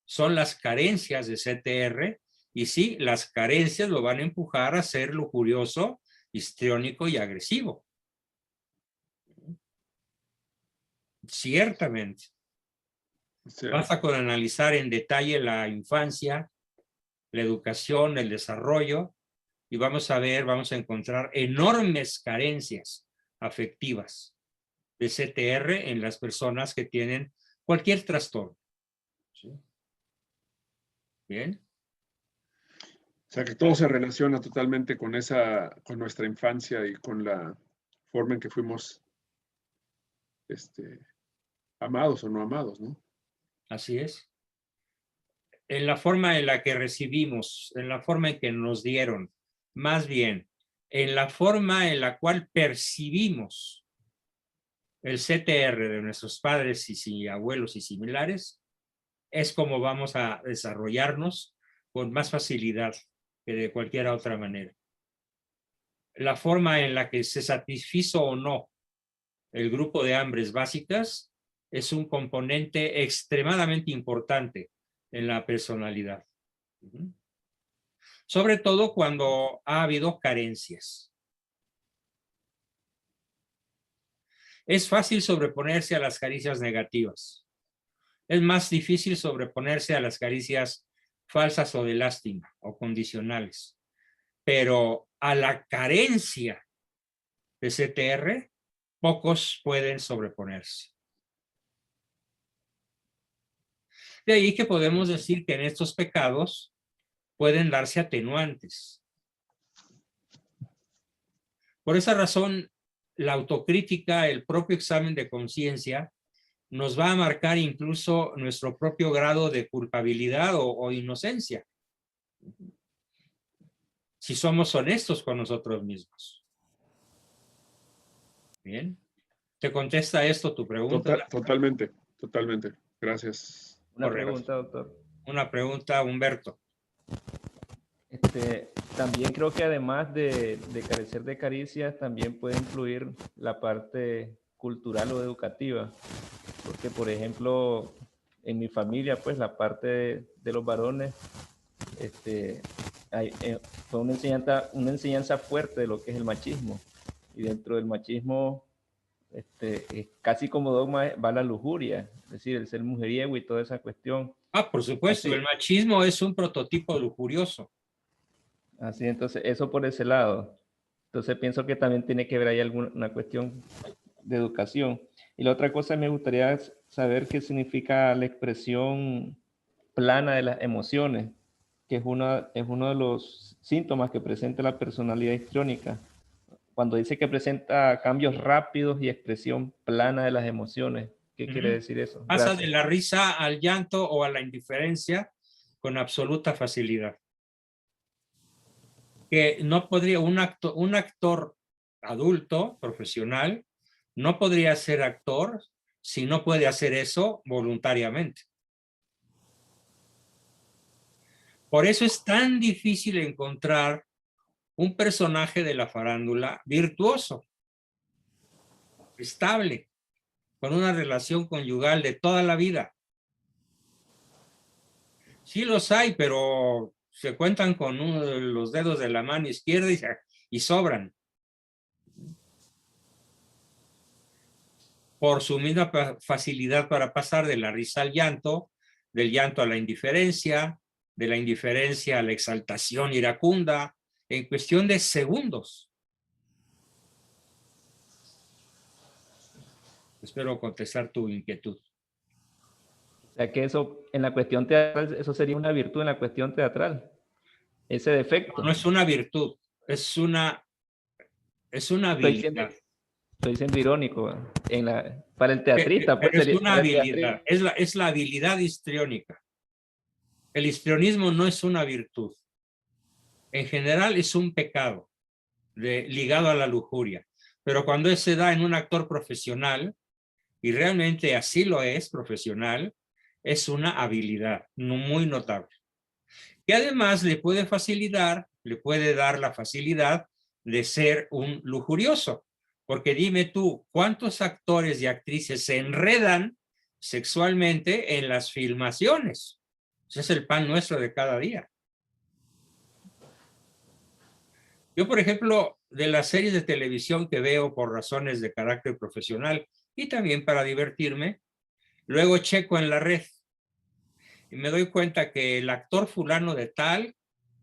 son las carencias de CTR, y sí, las carencias lo van a empujar a ser lujurioso, histriónico y agresivo. Ciertamente. Sí. Basta con analizar en detalle la infancia, la educación, el desarrollo, y vamos a encontrar enormes carencias afectivas de CTR en las personas que tienen cualquier trastorno. ¿Sí? Bien. O sea que todo se relaciona totalmente con nuestra infancia y con la forma en que fuimos amados o no amados, ¿no? Así es. En la forma en la que recibimos, en la forma en que nos dieron, más bien, en la forma en la cual percibimos el CTR de nuestros padres y abuelos y similares, es como vamos a desarrollarnos con más facilidad que de cualquier otra manera. La forma en la que se satisfizo o no el grupo de hambres básicas es un componente extremadamente importante en la personalidad. Sobre todo cuando ha habido carencias. Es fácil sobreponerse a las caricias negativas. Es más difícil sobreponerse a las caricias falsas o de lástima o condicionales. Pero a la carencia de CTR, pocos pueden sobreponerse. De ahí que podemos decir que en estos pecados pueden darse atenuantes. Por esa razón, la autocrítica, el propio examen de conciencia, nos va a marcar incluso nuestro propio grado de culpabilidad o inocencia. Si somos honestos con nosotros mismos. Bien. ¿Te contesta esto tu pregunta? Totalmente. Gracias. Una pregunta, doctor. Una pregunta, Humberto. También creo que además de carecer de caricias, también puede influir la parte cultural o educativa. Porque, por ejemplo, en mi familia, pues la parte de los varones, fue una enseñanza fuerte de lo que es el machismo. Y dentro del machismo, casi como dogma va la lujuria, es decir, el ser mujeriego y toda esa cuestión. Por supuesto, así, el machismo es un prototipo lujurioso. Así, entonces, eso por ese lado. Entonces, pienso que también tiene que ver ahí una cuestión de educación. Y la otra cosa, me gustaría saber qué significa la expresión plana de las emociones, que es uno de los síntomas que presenta la personalidad histriónica. Cuando dice que presenta cambios rápidos y expresión plana de las emociones, ¿qué quiere decir eso? Pasa de la risa al llanto o a la indiferencia con absoluta facilidad. Que no podría, un actor adulto, profesional, no podría ser actor si no puede hacer eso voluntariamente. Por eso es tan difícil encontrar un personaje de la farándula virtuoso, estable. con una relación conyugal de toda la vida. Sí los hay, pero se cuentan con los dedos de la mano izquierda y sobran. Por su misma facilidad para pasar de la risa al llanto, del llanto a la indiferencia, de la indiferencia a la exaltación iracunda, en cuestión de segundos. Espero contestar tu inquietud. O sea que eso, en la cuestión teatral, eso sería una virtud en la cuestión teatral. Ese defecto. No es una virtud, es una habilidad. Estoy siendo irónico. Para el teatrista, pues, pero es una habilidad, es la habilidad histriónica. El histrionismo no es una virtud. En general es un pecado ligado a la lujuria. Pero cuando se da en un actor profesional, y realmente así lo es profesional, es una habilidad muy notable. Que además le puede dar la facilidad de ser un lujurioso. Porque dime tú, ¿cuántos actores y actrices se enredan sexualmente en las filmaciones? Ese es el pan nuestro de cada día. Yo, por ejemplo, de las series de televisión que veo por razones de carácter profesional y también para divertirme, luego checo en la red y me doy cuenta que el actor fulano de tal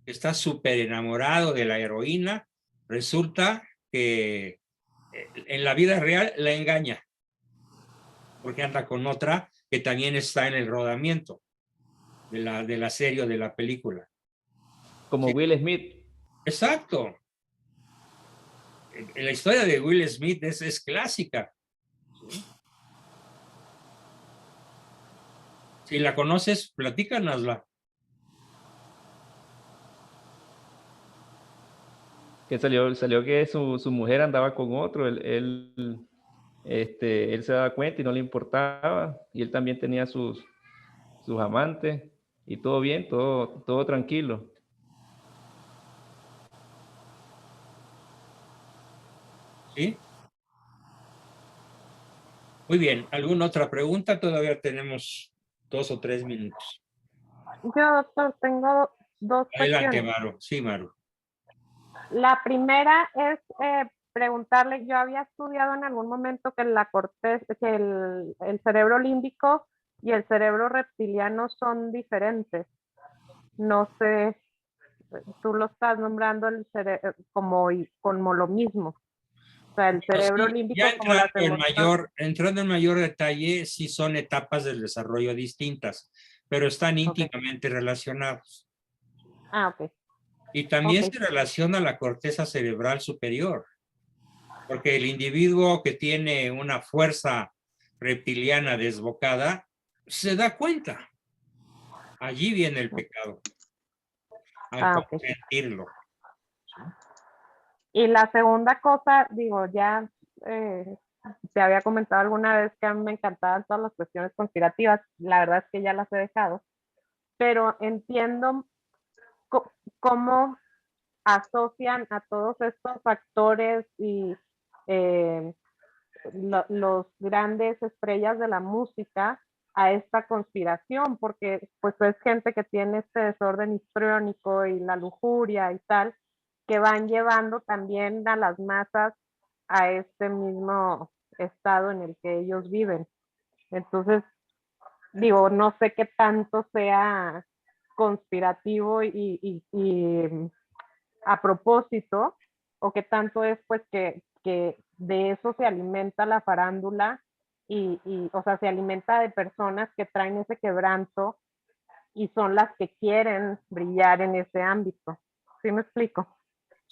está súper enamorado de la heroína, resulta que en la vida real la engaña, porque anda con otra que también está en el rodamiento de la serie o de la película. Como Will Smith. Exacto. La historia de Will Smith es clásica. Si la conoces, platícanosla. Que salió que su mujer andaba con otro, él se daba cuenta y no le importaba, y él también tenía sus amantes, y todo bien, todo tranquilo. ¿Sí? Muy bien, ¿alguna otra pregunta? Todavía tenemos 2 o 3 minutos. Yo, doctor, tengo dos Adelante, cuestiones. Maru. Sí, Maru. La primera es preguntarle, yo había estudiado en algún momento que que el cerebro límbico y el cerebro reptiliano son diferentes. No sé, tú lo estás nombrando como lo mismo. O sea, el cerebro Sí, límbico ya como las emociones. entrando en mayor detalle, sí son etapas del desarrollo distintas, pero están íntimamente relacionados. Ah, ok. Y también se relaciona la corteza cerebral superior, porque el individuo que tiene una fuerza reptiliana desbocada se da cuenta. Allí viene el pecado, al consentirlo. Y la segunda cosa, digo, ya te había comentado alguna vez que a mí me encantaban todas las cuestiones conspirativas, la verdad es que ya las he dejado, pero entiendo cómo asocian a todos estos factores y los grandes estrellas de la música a esta conspiración, porque pues es gente que tiene este desorden histriónico y la lujuria y tal, que van llevando también a las masas a este mismo estado en el que ellos viven. Entonces, digo, no sé qué tanto sea conspirativo y a propósito, o qué tanto es pues que de eso se alimenta la farándula y, o sea, se alimenta de personas que traen ese quebranto y son las que quieren brillar en ese ámbito. ¿Sí me explico?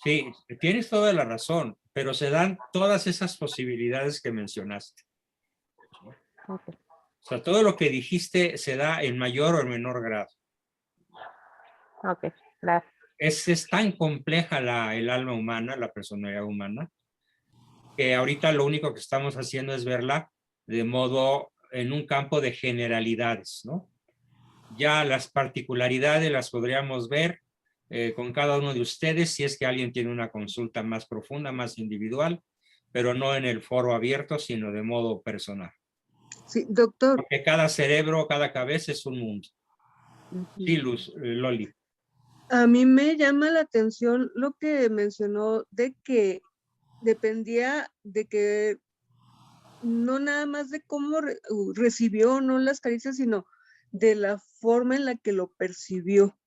Sí, tienes toda la razón, pero se dan todas esas posibilidades que mencionaste. Okay. O sea, todo lo que dijiste se da en mayor o menor grado. Ok, gracias. Es tan compleja el alma humana, la personalidad humana, que ahorita lo único que estamos haciendo es verla de modo en un campo de generalidades, ¿no? Ya las particularidades las podríamos ver con cada uno de ustedes si es que alguien tiene una consulta más profunda, más individual, pero no en el foro abierto, sino de modo personal. Sí, doctor. Porque cada cerebro, cada cabeza es un mundo. Sí, Luz, Loli. A mí me llama la atención lo que mencionó de que dependía de que no nada más de cómo recibió no las caricias, sino de la forma en la que lo percibió.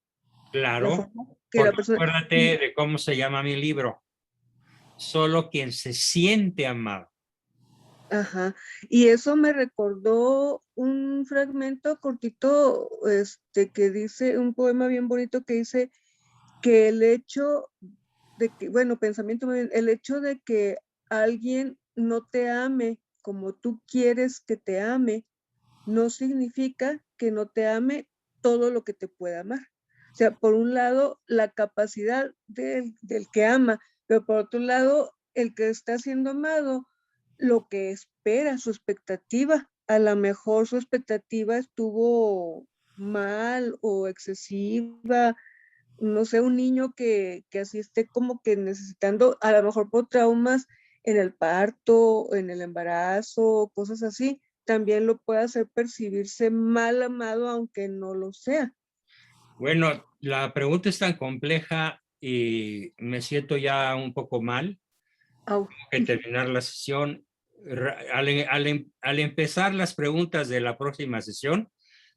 Claro, Que la porque persona... acuérdate de cómo se llama mi libro. Solo quien se siente amado. Ajá, y eso me recordó un fragmento cortito, que dice, un poema bien bonito que dice que el hecho de que, bueno, pensamiento, el hecho de que alguien no te ame como tú quieres que te ame, no significa que no te ame todo lo que te pueda amar. O sea, por un lado, la capacidad del que ama, pero por otro lado, el que está siendo amado, lo que espera, su expectativa. A lo mejor su expectativa estuvo mal o excesiva, no sé, un niño que así esté como que necesitando, a lo mejor por traumas en el parto, en el embarazo, cosas así, también lo puede hacer percibirse mal amado aunque no lo sea. Bueno, la pregunta es tan compleja y me siento ya un poco mal. Tengo que terminar la sesión. Al empezar las preguntas de la próxima sesión,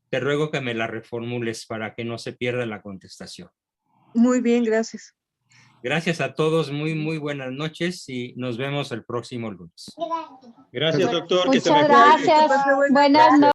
te ruego que me las reformules para que no se pierda la contestación. Muy bien, gracias. Gracias a todos, muy buenas noches y nos vemos el próximo lunes. Gracias, doctor. Muchas gracias. Buenas noches.